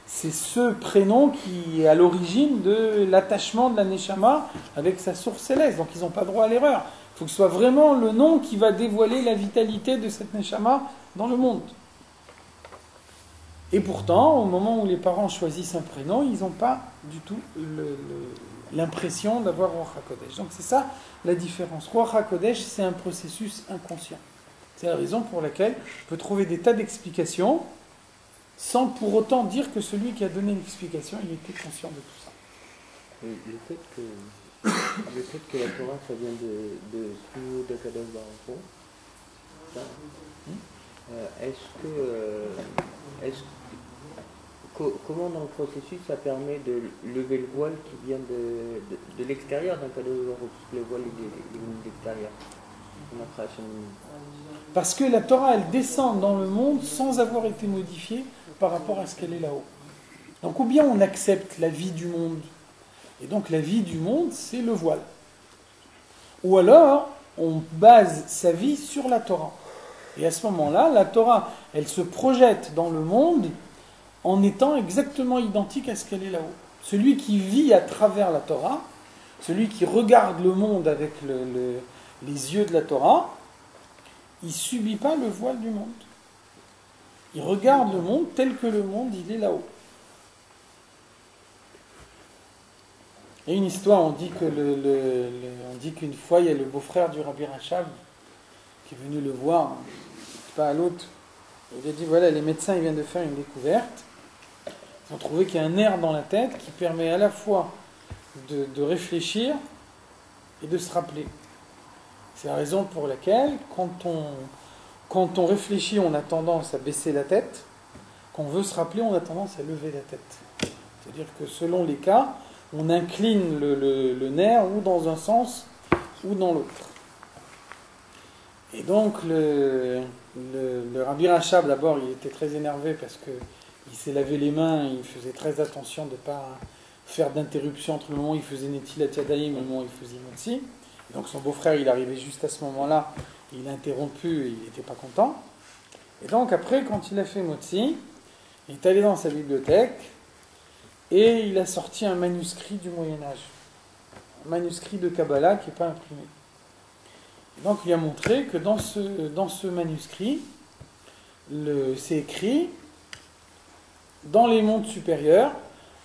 c'est ce prénom qui est à l'origine de l'attachement de la Neshama avec sa source céleste. Donc ils n'ont pas droit à l'erreur. Il faut que ce soit vraiment le nom qui va dévoiler la vitalité de cette Neshama dans le monde. Et pourtant, au moment où les parents choisissent un prénom, ils n'ont pas du tout l'impression d'avoir Ruach HaKodesh. Donc c'est ça la différence. Ruach HaKodesh, c'est un processus inconscient. C'est la raison pour laquelle on peut trouver des tas d'explications sans pour autant dire que celui qui a donné l'explication, il était conscient de tout ça. Le fait que la Torah, ça vient de Smiut de Kadosh Baruch Hu, comment dans le processus ça permet de lever le voile qui vient de l'extérieur d'un Kadosh Baruch Hu, parce que le voile il vient de l'extérieur, de la création du monde. Parce que la Torah, elle descend dans le monde sans avoir été modifiée par rapport à ce qu'elle est là-haut. Donc ou bien on accepte la vie du monde, et donc la vie du monde, c'est le voile. Ou alors, on base sa vie sur la Torah. Et à ce moment-là, la Torah, elle se projette dans le monde en étant exactement identique à ce qu'elle est là-haut. Celui qui vit à travers la Torah, celui qui regarde le monde avec les yeux de la Torah, il ne subit pas le voile du monde. Il regarde le monde tel que le monde, il est là-haut. Il y a une histoire, on dit qu'une fois, il y a le beau-frère du Rabbi Rachab qui est venu le voir, pas à l'autre. Il a dit, voilà, les médecins ils viennent de faire une découverte. Ils ont trouvé qu'il y a un nerf dans la tête qui permet à la fois de réfléchir et de se rappeler. C'est la raison pour laquelle, quand on réfléchit, on a tendance à baisser la tête. Quand on veut se rappeler, on a tendance à lever la tête. C'est-à-dire que selon les cas, on incline le nerf ou dans un sens ou dans l'autre. Et donc, le Rabbi Rachab, d'abord, il était très énervé parce qu'il s'est lavé les mains, il faisait très attention de ne pas faire d'interruption entre le moment où il faisait Netilat Yadayim et le moment où il faisait Motzi. Donc son beau-frère, il arrivait juste à ce moment-là, il a interrompu et il n'était pas content. Et donc après, quand il a fait Motzi, il est allé dans sa bibliothèque et il a sorti un manuscrit du Moyen-Âge. Un manuscrit de Kabbalah qui n'est pas imprimé. Et donc il a montré que dans ce manuscrit, c'est écrit, dans les mondes supérieurs,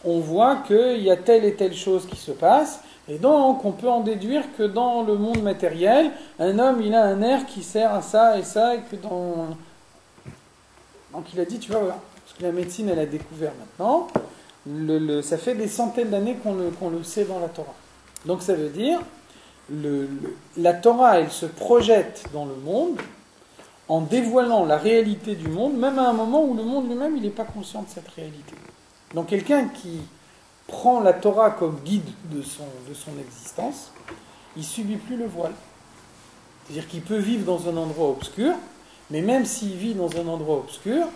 on voit qu'il y a telle et telle chose qui se passe, et donc on peut en déduire que dans le monde matériel, un homme il a un nerf qui sert à ça, et que dans... Donc il a dit, tu vois, voilà, parce que la médecine elle a découvert maintenant, ça fait des centaines d'années qu'on le sait dans la Torah. Donc ça veut dire, la Torah elle se projette dans le monde, en dévoilant la réalité du monde, même à un moment où le monde lui-même il n'est pas conscient de cette réalité. Donc quelqu'un qui prend la Torah comme guide de son existence, il ne subit plus le voile. C'est-à-dire qu'il peut vivre dans un endroit obscur, mais même s'il vit dans un endroit obscur,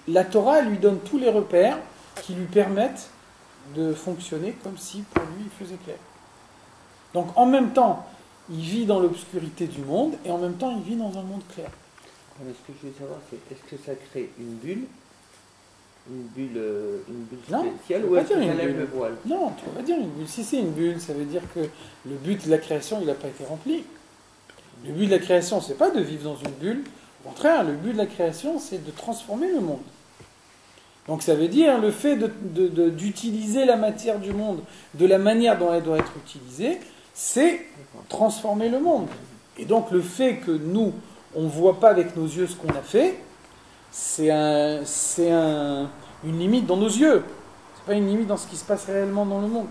la Torah lui donne tous les repères qui lui permettent de fonctionner comme si pour lui il faisait clair. Donc en même temps, il vit dans l'obscurité du monde et en même temps il vit dans un monde clair. Mais ce que je veux savoir, c'est est-ce que ça crée une bulle spéciale, ou est-ce que ça lève le voile? Non, tu ne peux pas dire une bulle. Si c'est une bulle, ça veut dire que le but de la création, il n'a pas été rempli. Le but de la création, c'est pas de vivre dans une bulle. Au contraire, le but de la création, c'est de transformer le monde. Donc ça veut dire le fait d'utiliser la matière du monde de la manière dont elle doit être utilisée, c'est transformer le monde. Et donc le fait que nous, on ne voit pas avec nos yeux ce qu'on a fait, c'est une limite dans nos yeux. C'est pas une limite dans ce qui se passe réellement dans le monde.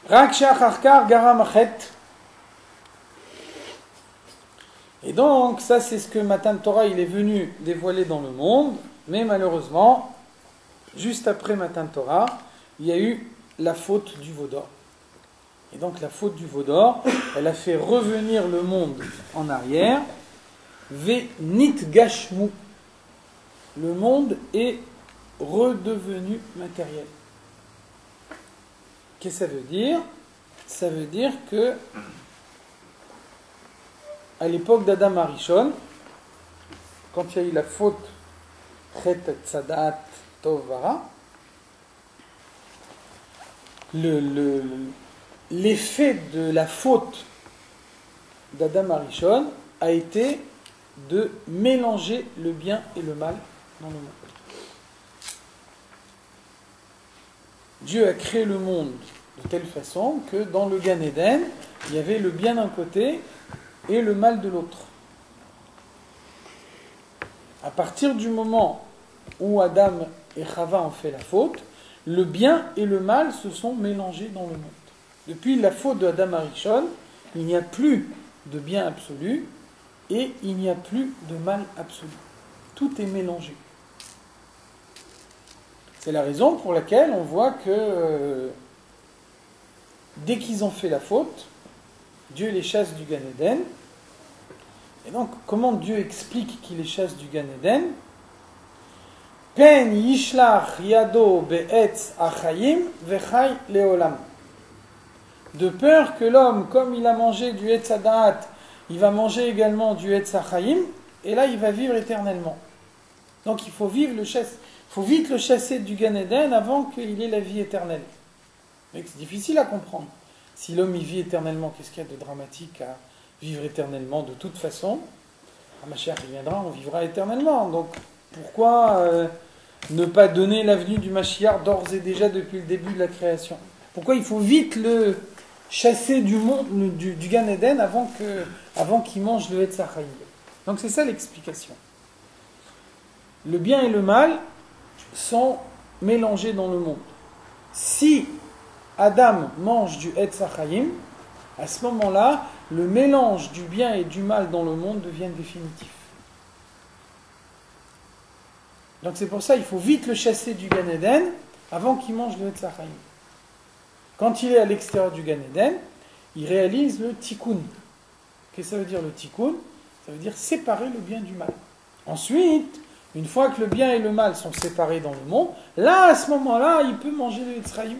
Rak she'acharkar garam achet. Et donc, ça c'est ce que Matan Torah il est venu dévoiler dans le monde, mais malheureusement, juste après Matan Torah, il y a eu la faute du veau d'or. Et donc la faute du veau d'or, elle a fait revenir le monde en arrière. Ve nit gashmu. Le monde est redevenu matériel. Qu'est-ce que ça veut dire? Ça veut dire que à l'époque d'Adam Arishon, quand il y a eu la faute Chet Tzadat Tovara, l'effet de la faute d'Adam Arishon a été de mélanger le bien et le mal dans le monde. Dieu a créé le monde de telle façon que dans le Gan Eden, il y avait le bien d'un côté et le mal de l'autre. À partir du moment où Adam et Chava ont fait la faute, le bien et le mal se sont mélangés dans le monde. Depuis la faute de Adam Arishon, il n'y a plus de bien absolu et il n'y a plus de mal absolu. Tout est mélangé. C'est la raison pour laquelle on voit que dès qu'ils ont fait la faute, Dieu les chasse du Gan Eden. Et donc, comment Dieu explique qu'il les chasse du Gan Eden? Pen yishlach yado be'etz achayim vechai leolam. De peur que l'homme, comme il a mangé du Etz Hadaat, il va manger également du Etz Achayim, et là il va vivre éternellement. Donc il faut vite le chasser du Gan Eden avant qu'il ait la vie éternelle. Mais c'est difficile à comprendre. Si l'homme y vit éternellement, qu'est-ce qu'il y a de dramatique à vivre éternellement? De toute façon, Mashiach viendra, on vivra éternellement. Donc pourquoi ne pas donner l'avenue du Mashiach d'ores et déjà depuis le début de la création? Pourquoi il faut vite le chasser du monde, du Gan Eden avant qu'il mange le Etz Achayim? Donc c'est ça l'explication. Le bien et le mal sont mélangés dans le monde. Si Adam mange du Etz Achayim, à ce moment-là, le mélange du bien et du mal dans le monde devient définitif. Donc c'est pour ça qu'il faut vite le chasser du Gan Eden avant qu'il mange le Etz Achayim. Quand il est à l'extérieur du Gan Eden, il réalise le tikkun. Qu'est-ce que ça veut dire le tikkun? Ça veut dire séparer le bien du mal. Ensuite, une fois que le bien et le mal sont séparés dans le monde, là, à ce moment-là, il peut manger le Etzraïm.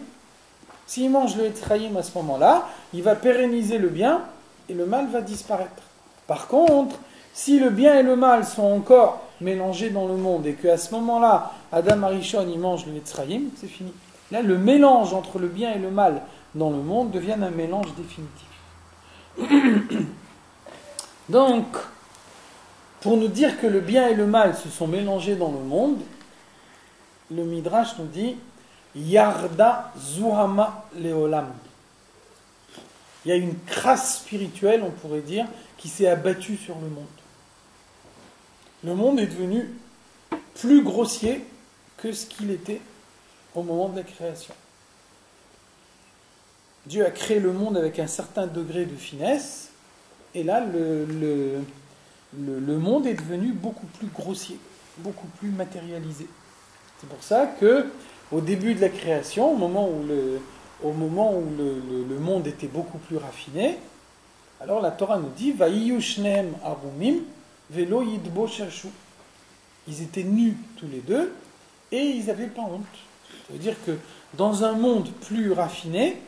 S'il mange le Etzraïm à ce moment-là, il va pérenniser le bien et le mal va disparaître. Par contre, si le bien et le mal sont encore mélangés dans le monde et qu'à ce moment-là, Adam Arishon, il mange le Etzraïm, c'est fini. Là, le mélange entre le bien et le mal dans le monde devient un mélange définitif. Donc, pour nous dire que le bien et le mal se sont mélangés dans le monde, le Midrash nous dit Yarda Zuhama Leolam. Il y a une crasse spirituelle, on pourrait dire, qui s'est abattue sur le monde. Le monde est devenu plus grossier que ce qu'il était au moment de la création. Dieu a créé le monde avec un certain degré de finesse, et là, le monde est devenu beaucoup plus grossier, beaucoup plus matérialisé. C'est pour ça que, au début de la création, au moment où le monde était beaucoup plus raffiné, alors la Torah nous dit Vayiyu shnehem arumim velo yidbo shashu. Ils étaient nus tous les deux et ils n'avaient pas honte. Ça veut dire que dans un monde plus raffiné,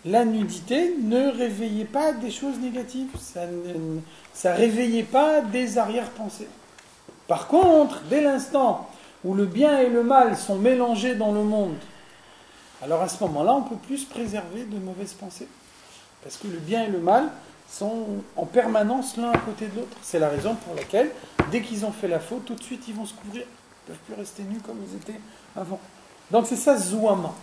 la nudité ne réveillait pas des choses négatives, ça ne réveillait pas des arrière-pensées. Par contre, dès l'instant où le bien et le mal sont mélangés dans le monde, alors à ce moment-là, on ne peut plus se préserver de mauvaises pensées. Parce que le bien et le mal sont en permanence l'un à côté de l'autre. C'est la raison pour laquelle, dès qu'ils ont fait la faute, tout de suite ils vont se couvrir. Ils ne peuvent plus rester nus comme ils étaient avant. Donc c'est ça, Zouama.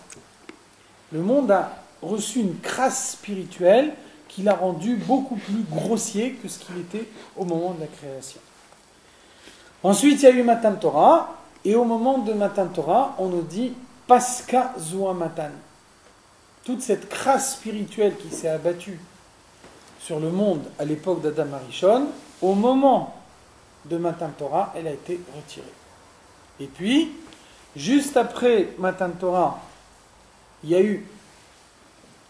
Le monde a reçu une crasse spirituelle qui l'a rendu beaucoup plus grossier que ce qu'il était au moment de la création. Ensuite, il y a eu Matan Torah, et au moment de Matan Torah, on nous dit Pascha Zouamatan. toute cette crasse spirituelle qui s'est abattue sur le monde à l'époque d'Adam Arishon, au moment de Matan Torah, elle a été retirée. Et puis, juste après Matan Torah, il y a eu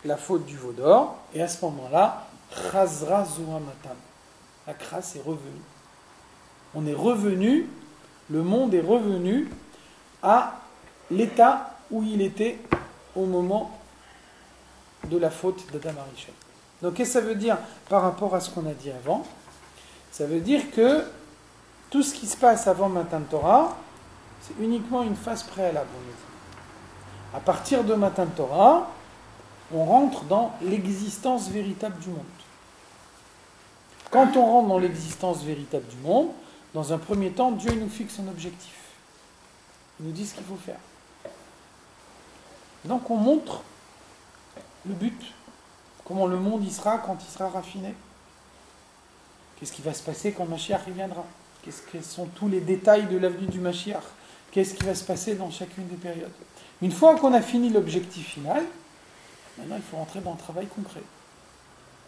la faute du veau d'or, et à ce moment-là, Chazra Zoa Matan. La crasse est revenue. On est revenu, le monde est revenu à l'état où il était au moment de la faute d'Adam Arishon. Donc, qu'est-ce que ça veut dire par rapport à ce qu'on a dit avant? Ça veut dire que tout ce qui se passe avant Matan Torah, c'est uniquement une phase préalable, on dit. À partir de Matan Torah, on rentre dans l'existence véritable du monde. Quand on rentre dans l'existence véritable du monde, dans un premier temps, Dieu nous fixe un objectif. Il nous dit ce qu'il faut faire. Donc on montre le but, comment le monde y sera quand il sera raffiné. Qu'est-ce qui va se passer quand Mashiach reviendra? Quels sont tous les détails de l'avenue du Mashiach? Qu'est-ce qui va se passer dans chacune des périodes? Une fois qu'on a fini l'objectif final, maintenant il faut rentrer dans le travail concret.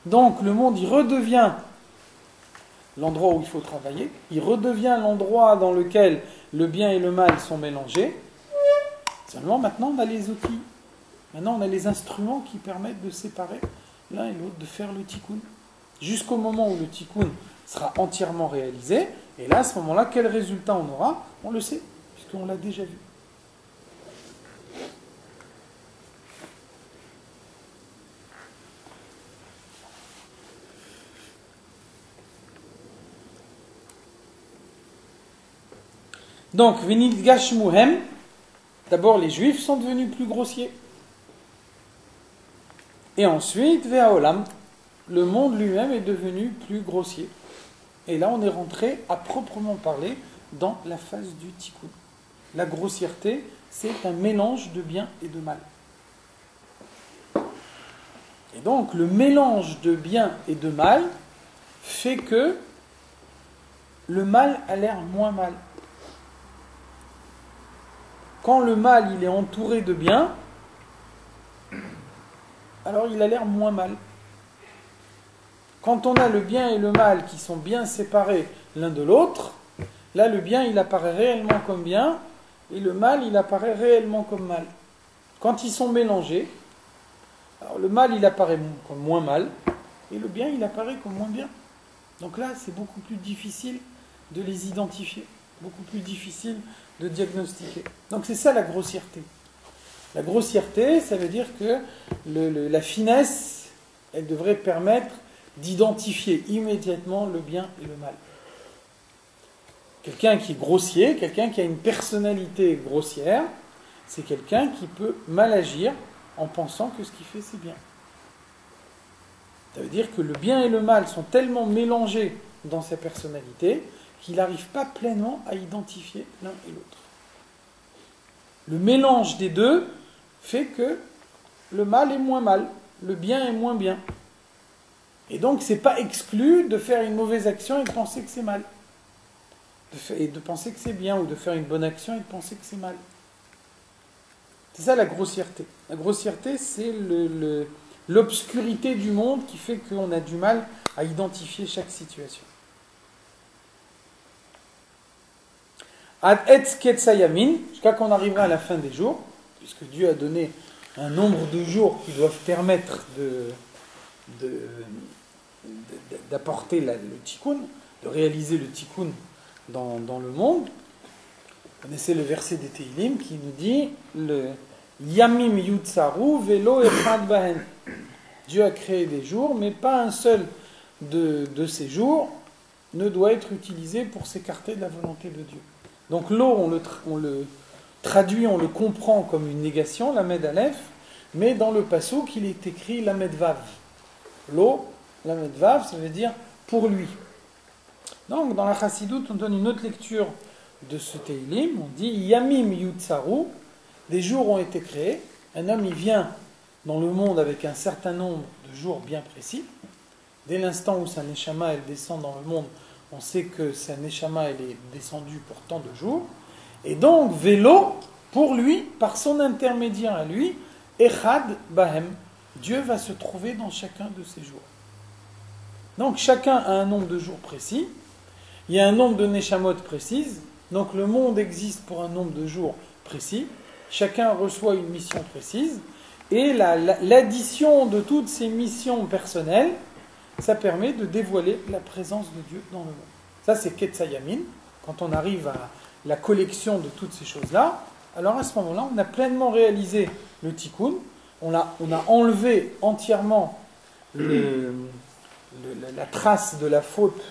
Donc le monde, il redevient l'endroit où il faut travailler, il redevient l'endroit dans lequel le bien et le mal sont mélangés. Seulement maintenant on a les outils, maintenant on a les instruments qui permettent de séparer l'un et l'autre, de faire le tikkun. Jusqu'au moment où le tikkun sera entièrement réalisé, et là à ce moment-là, quel résultat on aura? On le sait, puisqu'on l'a déjà vu. Donc, Venit Gashmuhem, d'abord les Juifs sont devenus plus grossiers. Et ensuite, Ve'aolam, le monde lui-même est devenu plus grossier. Et là, on est rentré, à proprement parler, dans la phase du tikkun. La grossièreté, c'est un mélange de bien et de mal. Et donc, le mélange de bien et de mal fait que le mal a l'air moins mal. Quand le mal il est entouré de bien, alors il a l'air moins mal. Quand on a le bien et le mal qui sont bien séparés l'un de l'autre, là le bien il apparaît réellement comme bien et le mal il apparaît réellement comme mal. Quand ils sont mélangés, alors le mal il apparaît comme moins mal et le bien il apparaît comme moins bien. Donc là c'est beaucoup plus difficile de les identifier, beaucoup plus difficile de diagnostiquer. Donc c'est ça la grossièreté. La grossièreté, ça veut dire que la finesse, elle devrait permettre d'identifier immédiatement le bien et le mal. Quelqu'un qui est grossier, quelqu'un qui a une personnalité grossière, c'est quelqu'un qui peut mal agir en pensant que ce qu'il fait c'est bien. Ça veut dire que le bien et le mal sont tellement mélangés dans sa personnalité qu'il n'arrive pas pleinement à identifier l'un et l'autre. Le mélange des deux fait que le mal est moins mal, le bien est moins bien. Et donc, ce n'est pas exclu de faire une mauvaise action et de penser que c'est mal. Et de penser que c'est bien, ou de faire une bonne action et de penser que c'est mal. C'est ça la grossièreté. La grossièreté, c'est l'obscurité du monde qui fait qu'on a du mal à identifier chaque situation. Ad etz ketsayamin, jusqu'à qu'on arrivera à la fin des jours, puisque Dieu a donné un nombre de jours qui doivent permettre d'apporter le tikkun, de réaliser le tikkun dans le monde. Vous connaissez le verset des Tehillim qui nous dit le Yamim yutsaru velo echad bahen. Dieu a créé des jours, mais pas un seul de ces jours ne doit être utilisé pour s'écarter de la volonté de Dieu. Donc l'eau, on le traduit, on le comprend comme une négation, la med aleph, mais dans le passouk, il est écrit la med vav. L'eau, la med vav, ça veut dire pour lui. Donc dans la chassidoute, on donne une autre lecture de ce Tehillim, on dit Yamim yutsaru, des jours ont été créés, un homme il vient dans le monde avec un certain nombre de jours bien précis. Dès l'instant où sa neshama elle descend dans le monde, on sait que sa neshama elle est descendue pour tant de jours. Et donc, vélo, pour lui, par son intermédiaire à lui, Echad Bahem. Dieu va se trouver dans chacun de ces jours. Donc chacun a un nombre de jours précis. Il y a un nombre de Neshamot précises. Donc le monde existe pour un nombre de jours précis. Chacun reçoit une mission précise. Et l'addition de toutes ces missions personnelles, ça permet de dévoiler la présence de Dieu dans le monde. Ça, c'est Ketsayamin. Quand on arrive à la collection de toutes ces choses-là, alors à ce moment-là, on a pleinement réalisé le tikkun. On a enlevé entièrement la trace de la faute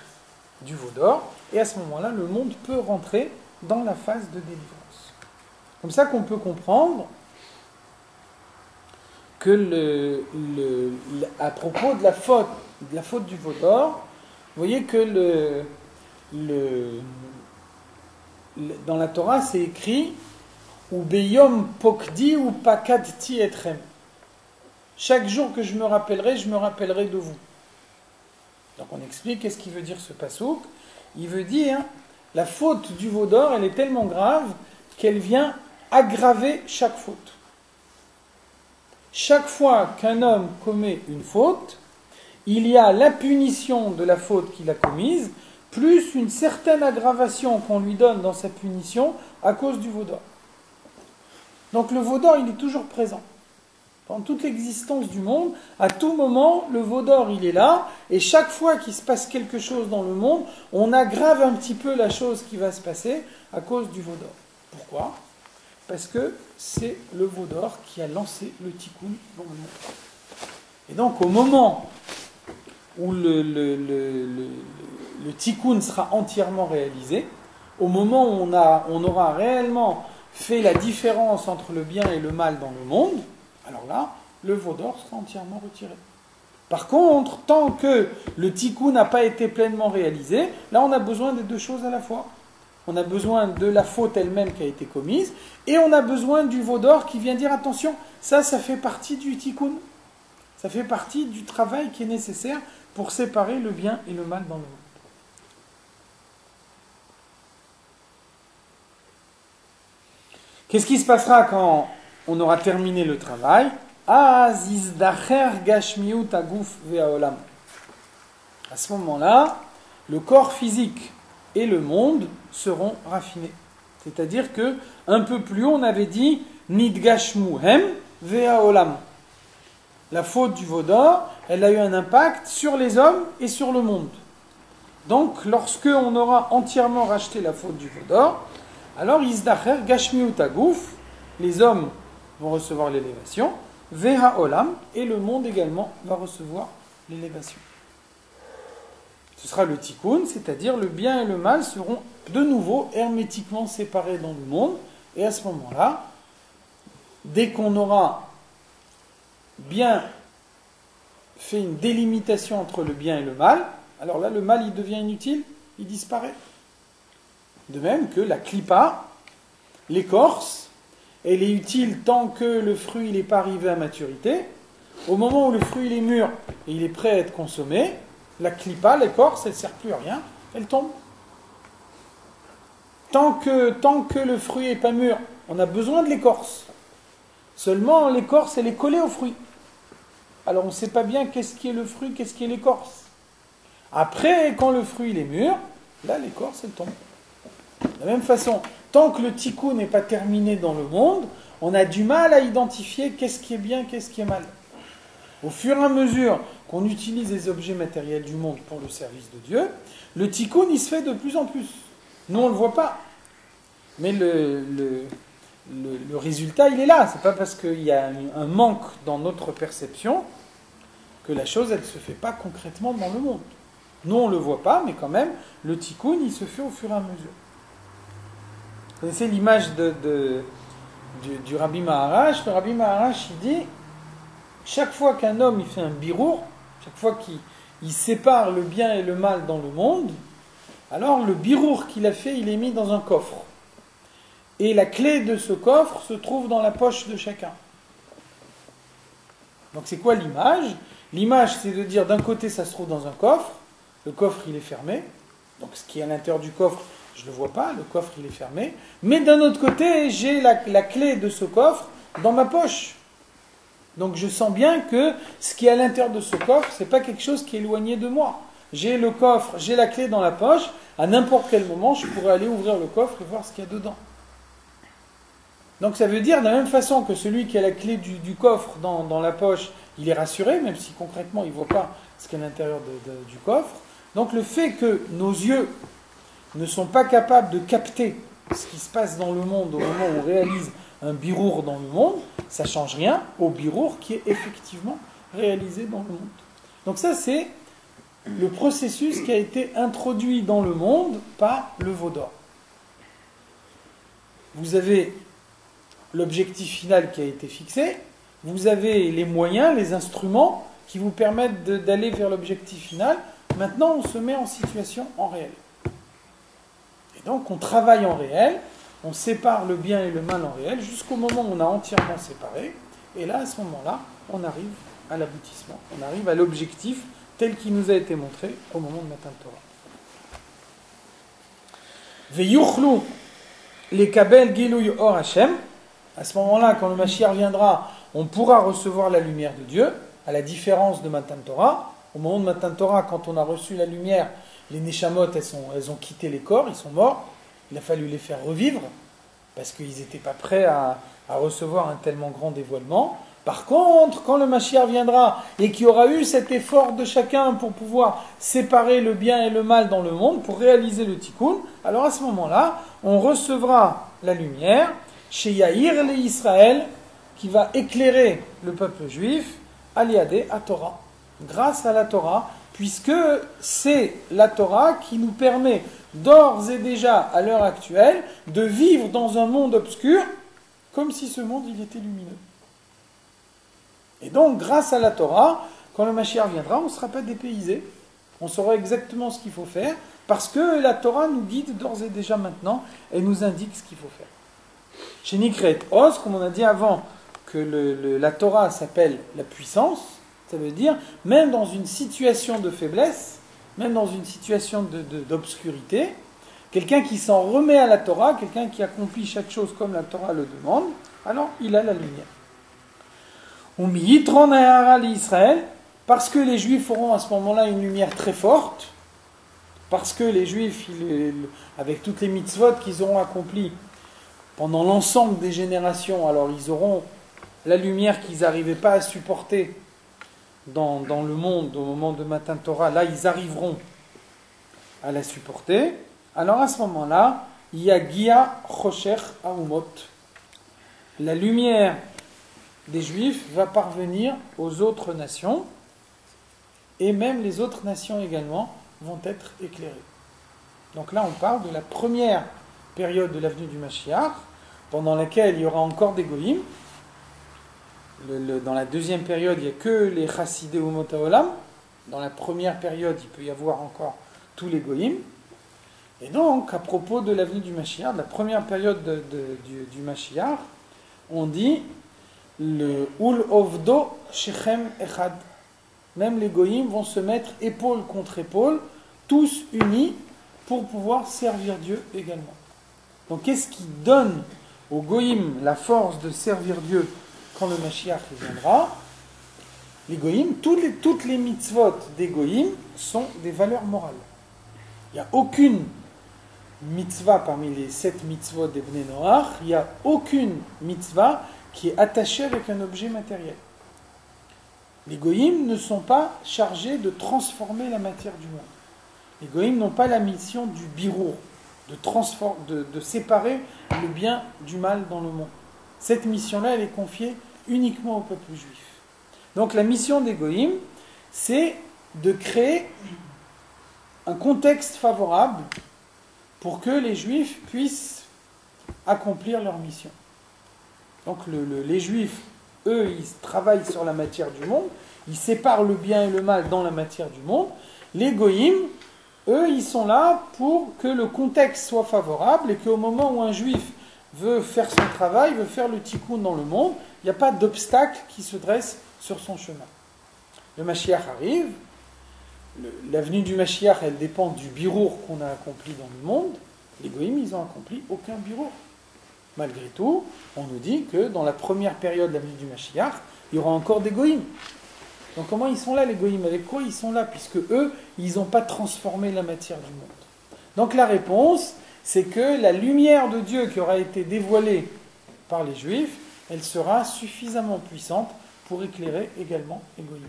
du veau d'or. Et à ce moment-là, le monde peut rentrer dans la phase de délivrance. Comme ça qu'on peut comprendre que à propos de la faute du veau d'or, vous voyez que dans la Torah, c'est écrit ou beyom pokdi ou pakadti etrem. Chaque jour que je me rappellerai de vous. Donc on explique qu'est-ce qu'il veut dire ce pasouk. Il veut dire la faute du veau d'or, elle est tellement grave qu'elle vient aggraver chaque faute. Chaque fois qu'un homme commet une faute, il y a la punition de la faute qu'il a commise, plus une certaine aggravation qu'on lui donne dans sa punition à cause du veau d'or. Donc le veau d'or, il est toujours présent. Pendant toute l'existence du monde, à tout moment, le veau d'or, il est là, et chaque fois qu'il se passe quelque chose dans le monde, on aggrave un petit peu la chose qui va se passer à cause du veau d'or. Pourquoi ? Parce que c'est le veau d'or qui a lancé le tikkun dans le monde. Et donc au moment où le tikkun sera entièrement réalisé, au moment où on aura réellement fait la différence entre le bien et le mal dans le monde, alors là, le veau d'or sera entièrement retiré. Par contre, tant que le tikkun n'a pas été pleinement réalisé, là on a besoin des deux choses à la fois. On a besoin de la faute elle-même qui a été commise, et on a besoin du veau d'or qui vient dire attention, ça fait partie du tikkun. Ça fait partie du travail qui est nécessaire pour séparer le bien et le mal dans le monde. Qu'est-ce qui se passera quand on aura terminé le travail ? À ce moment-là, le corps physique et le monde seront raffinés. C'est-à-dire que un peu plus haut, on avait dit Nidgashmu hem ve'aolam. La faute du veau d'or, elle a eu un impact sur les hommes et sur le monde. Donc, lorsque on aura entièrement racheté la faute du veau d'or, alors Izdacher Gashmiut Aguf, les hommes vont recevoir l'élévation, ve'aolam, et le monde également va recevoir l'élévation. Ce sera le tikkun, c'est-à-dire le bien et le mal seront de nouveau hermétiquement séparés dans le monde. Et à ce moment-là, dès qu'on aura bien fait une délimitation entre le bien et le mal, alors là, le mal, il devient inutile, il disparaît. De même que la clipa, l'écorce, elle est utile tant que le fruit n'est pas arrivé à maturité. Au moment où le fruit il est mûr et il est prêt à être consommé, la clipa, l'écorce, elle ne sert plus à rien, elle tombe. Tant que le fruit n'est pas mûr, on a besoin de l'écorce. Seulement, l'écorce, elle est collée au fruit. Alors, on ne sait pas bien qu'est-ce qui est le fruit, qu'est-ce qui est l'écorce. Après, quand le fruit il est mûr, là, l'écorce, elle tombe. De la même façon, tant que le tikkun n'est pas terminé dans le monde, on a du mal à identifier qu'est-ce qui est bien, qu'est-ce qui est mal. Au fur et à mesure qu'on utilise les objets matériels du monde pour le service de Dieu, le tikkun, il se fait de plus en plus. Nous, on ne le voit pas. Mais le résultat, il est là. Ce n'est pas parce qu'il y a un manque dans notre perception que la chose, elle ne se fait pas concrètement dans le monde. Nous, on ne le voit pas, mais quand même, le tikkun, il se fait au fur et à mesure. Vous connaissez l'image du Rabbi Maharaj. Le Rabbi Maharaj, il dit, chaque fois qu'un homme il fait un birour, chaque fois qu'il sépare le bien et le mal dans le monde, alors le birour qu'il a fait, il est mis dans un coffre. Et la clé de ce coffre se trouve dans la poche de chacun. Donc c'est quoi l'image ? L'image, c'est de dire d'un côté ça se trouve dans un coffre, le coffre il est fermé, donc ce qui est à l'intérieur du coffre, je ne le vois pas, le coffre il est fermé, mais d'un autre côté, j'ai la clé de ce coffre dans ma poche. Donc je sens bien que ce qui est à l'intérieur de ce coffre, ce n'est pas quelque chose qui est éloigné de moi. J'ai le coffre, j'ai la clé dans la poche, à n'importe quel moment, je pourrais aller ouvrir le coffre et voir ce qu'il y a dedans. Donc ça veut dire, de la même façon que celui qui a la clé du coffre dans la poche, il est rassuré, même si concrètement il ne voit pas ce qu'il y a à l'intérieur du coffre. Donc le fait que nos yeux ne sont pas capables de capter ce qui se passe dans le monde au moment où on réalise un birour dans le monde, ça ne change rien au birour qui est effectivement réalisé dans le monde. Donc ça, c'est le processus qui a été introduit dans le monde par le veau d'or. Vous avez l'objectif final qui a été fixé, vous avez les moyens, les instruments qui vous permettent d'aller vers l'objectif final. Maintenant, on se met en situation en réel. Et donc, on travaille en réel, on sépare le bien et le mal en réel jusqu'au moment où on a entièrement séparé. Et là, à ce moment-là, on arrive à l'aboutissement. On arrive à l'objectif tel qu'il nous a été montré au moment de Matan Torah. Veyuchlu lekabel giluy or Hashem. À ce moment-là, quand le Mashiach viendra, on pourra recevoir la lumière de Dieu, à la différence de Matan Torah. Au moment de Matan Torah, quand on a reçu la lumière, les Neshamot, elles ont quitté les corps, ils sont morts. Il a fallu les faire revivre, parce qu'ils n'étaient pas prêts à recevoir un tellement grand dévoilement. Par contre, quand le Mashiach viendra, et qu'il y aura eu cet effort de chacun pour pouvoir séparer le bien et le mal dans le monde, pour réaliser le tikkun, alors à ce moment-là, on recevra la lumière, chez Yahir le Israël, qui va éclairer le peuple juif, aliadé à Torah, grâce à la Torah, puisque c'est la Torah qui nous permet d'ores et déjà, à l'heure actuelle, de vivre dans un monde obscur, comme si ce monde il était lumineux. Et donc, grâce à la Torah, quand le Mashiach viendra, on ne sera pas dépaysé, on saura exactement ce qu'il faut faire, parce que la Torah nous guide d'ores et déjà maintenant, et nous indique ce qu'il faut faire. Chez Nikret Oz, comme on a dit avant, que la Torah s'appelle la puissance, ça veut dire, même dans une situation de faiblesse, même dans une situation d'obscurité, quelqu'un qui s'en remet à la Torah, quelqu'un qui accomplit chaque chose comme la Torah le demande, alors il a la lumière. Israël, parce que les Juifs auront à ce moment-là une lumière très forte, parce que les Juifs, avec toutes les mitzvot qu'ils auront accomplies pendant l'ensemble des générations, alors ils auront la lumière qu'ils n'arrivaient pas à supporter dans le monde au moment de Matan Torah, là ils arriveront à la supporter. Alors à ce moment-là, il y a Gia Chosher Aumot. La lumière des Juifs va parvenir aux autres nations, et même les autres nations également vont être éclairées. Donc là on parle de la première période de l'avenue du Mashiach, pendant laquelle il y aura encore des goïms. Dans la deuxième période, il n'y a que les chassidés Umot Haolam. Dans la première période, il peut y avoir encore tous les goïms. Et donc, à propos de l'avenue du Mashiach, de la première période du Mashiach, on dit le Ul Ovdo Shechem Echad. Même les goïms vont se mettre épaule contre épaule, tous unis, pour pouvoir servir Dieu également. Donc, qu'est-ce qui donne aux goïms la force de servir Dieu quand le Mashiach viendra? Les goïms, toutes les mitzvot des goïms sont des valeurs morales. Il n'y a aucune mitzvah parmi les 7 mitzvot des Bnei Noach, il n'y a aucune mitzvah qui est attachée avec un objet matériel. Les goïms ne sont pas chargés de transformer la matière du monde. Les goïms n'ont pas la mission du birour, de séparer le bien du mal dans le monde. Cette mission-là, elle est confiée uniquement au peuple juif. Donc la mission des goïms, c'est de créer un contexte favorable pour que les juifs puissent accomplir leur mission. Donc les juifs, eux, ils travaillent sur la matière du monde, ils séparent le bien et le mal dans la matière du monde. Les goïms, eux, ils sont là pour que le contexte soit favorable et qu'au moment où un juif veut faire son travail, veut faire le tikkun dans le monde, il n'y a pas d'obstacle qui se dresse sur son chemin. Le Mashiach arrive, l'avenue du Mashiach, elle dépend du birour qu'on a accompli dans le monde. Les goïms, ils n'ont accompli aucun birour. malgré tout, on nous dit que dans la première période de la venue du Mashiach, il y aura encore des goïms. Donc comment ils sont là, les goïms? Avec quoi ils sont là? Puisque eux, ils n'ont pas transformé la matière du monde. Donc la réponse, c'est que la lumière de Dieu qui aura été dévoilée par les Juifs, elle sera suffisamment puissante pour éclairer également les goïms.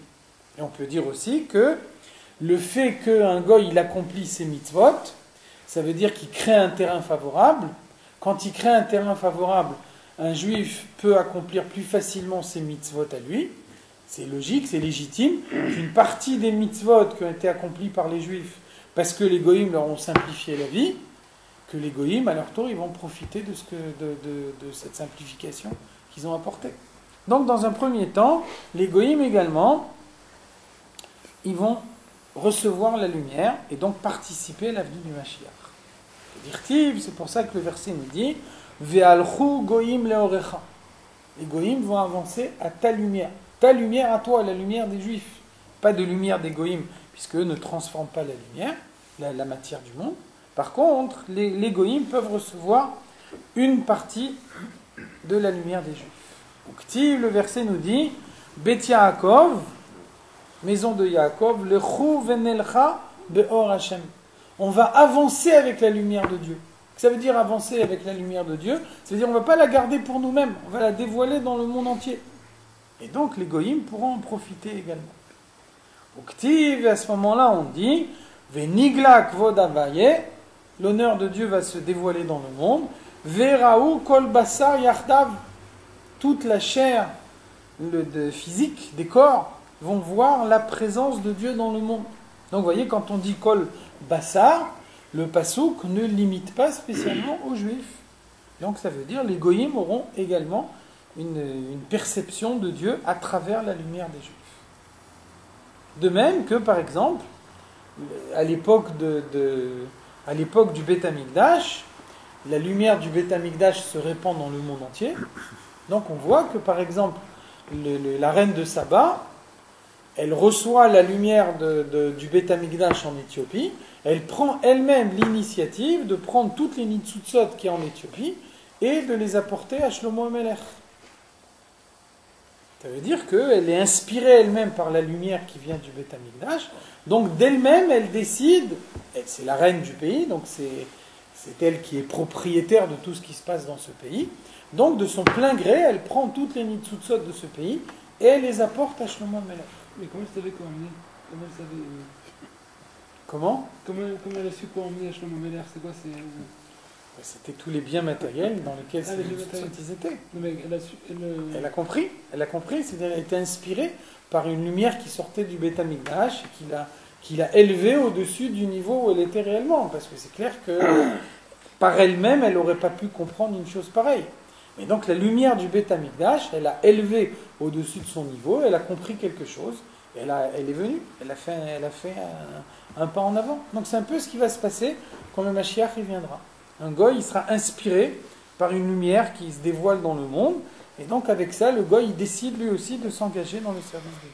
Et on peut dire aussi que le fait qu'un goy il accomplisse ses mitzvot, ça veut dire qu'il crée un terrain favorable. Quand il crée un terrain favorable, un juif peut accomplir plus facilement ses mitzvot à lui. C'est logique, c'est légitime. Qu'une partie des mitzvot qui ont été accomplies par les juifs, parce que les goïms leur ont simplifié la vie, que les goïms, à leur tour, ils vont profiter de cette simplification qu'ils ont apportée. Donc, dans un premier temps, les goïms également, ils vont recevoir la lumière et donc participer à la venue du Mashiach. C'est pour ça que le verset nous dit Ve'alchu goïm leorecha. Les goïms vont avancer à ta lumière à toi, la lumière des juifs, pas de lumière des goïms, puisque eux ne transforment pas la lumière, la matière du monde. Par contre, les goïms peuvent recevoir une partie de la lumière des juifs. Donc, le verset nous dit Bet Yaakov, maison de Yaakov, lechu venelcha beor Hashem. On va avancer avec la lumière de Dieu. Ça veut dire avancer avec la lumière de Dieu, ça veut dire on ne va pas la garder pour nous-mêmes, on va la dévoiler dans le monde entier. Et donc les goïms pourront en profiter également. Au Ktiv, à ce moment-là, on dit Venigla kvod avaye, l'honneur de Dieu va se dévoiler dans le monde. Veraou kol basar yardav, toute la chair physique des corps vont voir la présence de Dieu dans le monde. Donc vous voyez, quand on dit kol basar, le pasouk ne limite pas spécialement aux juifs. Donc ça veut dire les goïms auront également une perception de Dieu à travers la lumière des juifs. De même que, par exemple, à l'époque du Beth Amikdash, la lumière du Beth Amikdash se répand dans le monde entier. Donc on voit que, par exemple, la reine de Saba, elle reçoit la lumière du Beth Amikdash en Éthiopie, elle prend elle-même l'initiative de prendre toutes les nitzutzot qu'il y a en Éthiopie et de les apporter à Shlomo HaMelech. Ça veut dire qu'elle est inspirée elle-même par la lumière qui vient du Beth Amikdash, donc d'elle-même elle décide, c'est la reine du pays, donc c'est elle qui est propriétaire de tout ce qui se passe dans ce pays, donc de son plein gré, elle prend toutes les nitzutzot de ce pays et elle les apporte à Shlomo HaMelech. Mais comment elle savait quoi emmener? Comment elle savait Comment elle a su quoi emmener à Shlomo HaMelech? C'est quoi? C'était tous les biens matériels dans lesquels ils étaient. Non, mais elle a compris, c'est-à-dire qu'elle a été inspirée par une lumière qui sortait du Beth Amikdash et qui l'a élevée au-dessus du niveau où elle était réellement. Parce que c'est clair que par elle-même, elle n'aurait pas pu comprendre une chose pareille. Mais donc la lumière du Beth Amikdash, elle a élevé au-dessus de son niveau, elle a compris quelque chose, et elle est venue, elle a fait un pas en avant. Donc c'est un peu ce qui va se passer quand le Mashiach il viendra. Un goy, il sera inspiré par une lumière qui se dévoile dans le monde, et donc avec ça, le goy, il décide lui aussi de s'engager dans le service de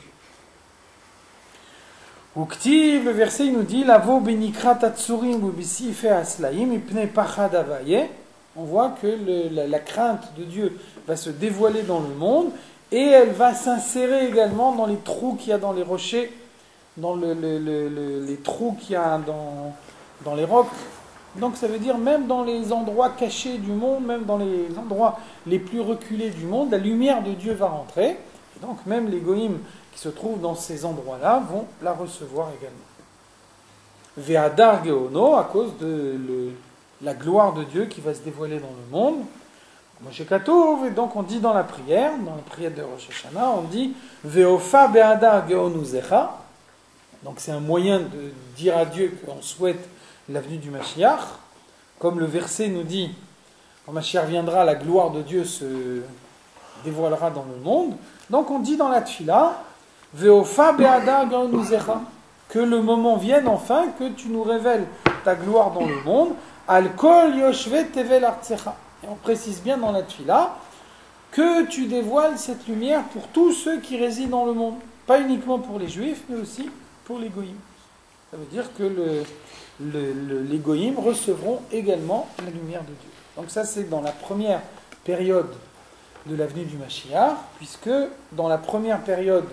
Dieu. Uktiv, le verset, il nous dit Lavo benikra tatsurim ubisife aslaim ipne pachad avaye. On voit que la crainte de Dieu va se dévoiler dans le monde, et elle va s'insérer également dans les trous qu'il y a dans les rochers, dans les trous qu'il y a dans les rocs. Donc ça veut dire même dans les endroits cachés du monde, même dans les endroits les plus reculés du monde, la lumière de Dieu va rentrer. Et donc même les goïms qui se trouvent dans ces endroits-là vont la recevoir également. Ve'adar geono, à cause de la gloire de Dieu qui va se dévoiler dans le monde. Moshe Katouv, et donc on dit dans la prière de Rosh Hashanah, on dit Ve'ofa be'adar geonuzecha. Donc c'est un moyen de dire à Dieu qu'on souhaite la venue du Mashiach. Comme le verset nous dit, quand Mashiach viendra, la gloire de Dieu se dévoilera dans le monde. Donc on dit dans la Tfila, Ve'ofa be'adar geonuzecha, que le moment vienne enfin, que tu nous révèles ta gloire dans le monde. Al-kol yoshve tevel artsecha. Et on précise bien dans la Tfila que tu dévoiles cette lumière pour tous ceux qui résident dans le monde. Pas uniquement pour les juifs, mais aussi pour les goïms. Ça veut dire que les goïms recevront également la lumière de Dieu. Donc ça, c'est dans la première période de la venue du Mashiach, puisque dans la première période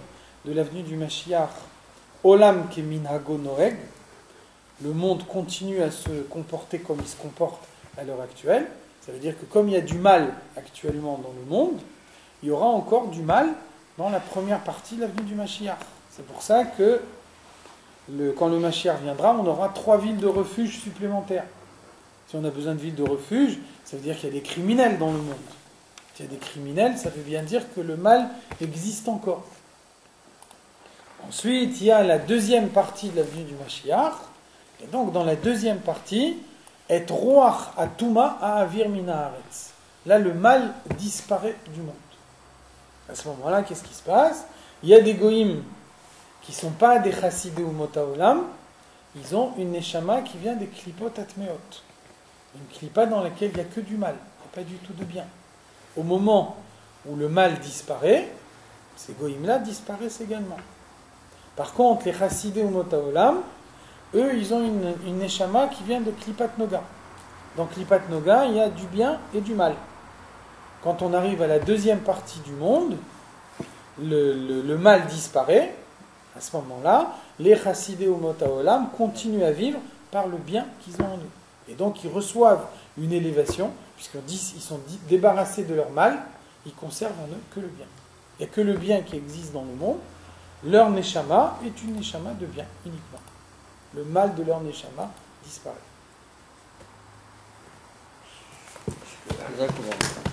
de la venue du Mashiach, Olam keminhago noeg, le monde continue à se comporter comme il se comporte à l'heure actuelle. Ça veut dire que comme il y a du mal actuellement dans le monde, il y aura encore du mal dans la première partie de la venue du Mashiach. C'est pour ça que quand le Mashiach viendra, on aura 3 villes de refuge supplémentaires. Si on a besoin de villes de refuge, ça veut dire qu'il y a des criminels dans le monde. S'il y a des criminels, ça veut bien dire que le mal existe encore. Ensuite, il y a la deuxième partie de la venue du Mashiach. Et donc, dans la deuxième partie, et roach atuma avir mina haaretz. Là, le mal disparaît du monde. À ce moment-là, qu'est-ce qui se passe? Il y a des goïms qui ne sont pas des chassidés ou motaolam. Ils ont une neshama qui vient des klipot atmeot. Une klipa dans laquelle il n'y a que du mal, il n'y a pas du tout de bien. Au moment où le mal disparaît, ces goïms-là disparaissent également. Par contre, les chassidés ou motaolam, eux, ils ont une neshama qui vient de klipat noga. Dans klipat noga, il y a du bien et du mal. Quand on arrive à la deuxième partie du monde, le mal disparaît. À ce moment-là, les chassidés ou motaolam continuent à vivre par le bien qu'ils ont en eux. Et donc, ils reçoivent une élévation, puisqu'ils sont débarrassés de leur mal, ils conservent en eux que le bien. Il n'y a que le bien qui existe dans le monde. Leur neshama est une neshama de bien uniquement. Le mal de leur neshama disparaît. Exactement.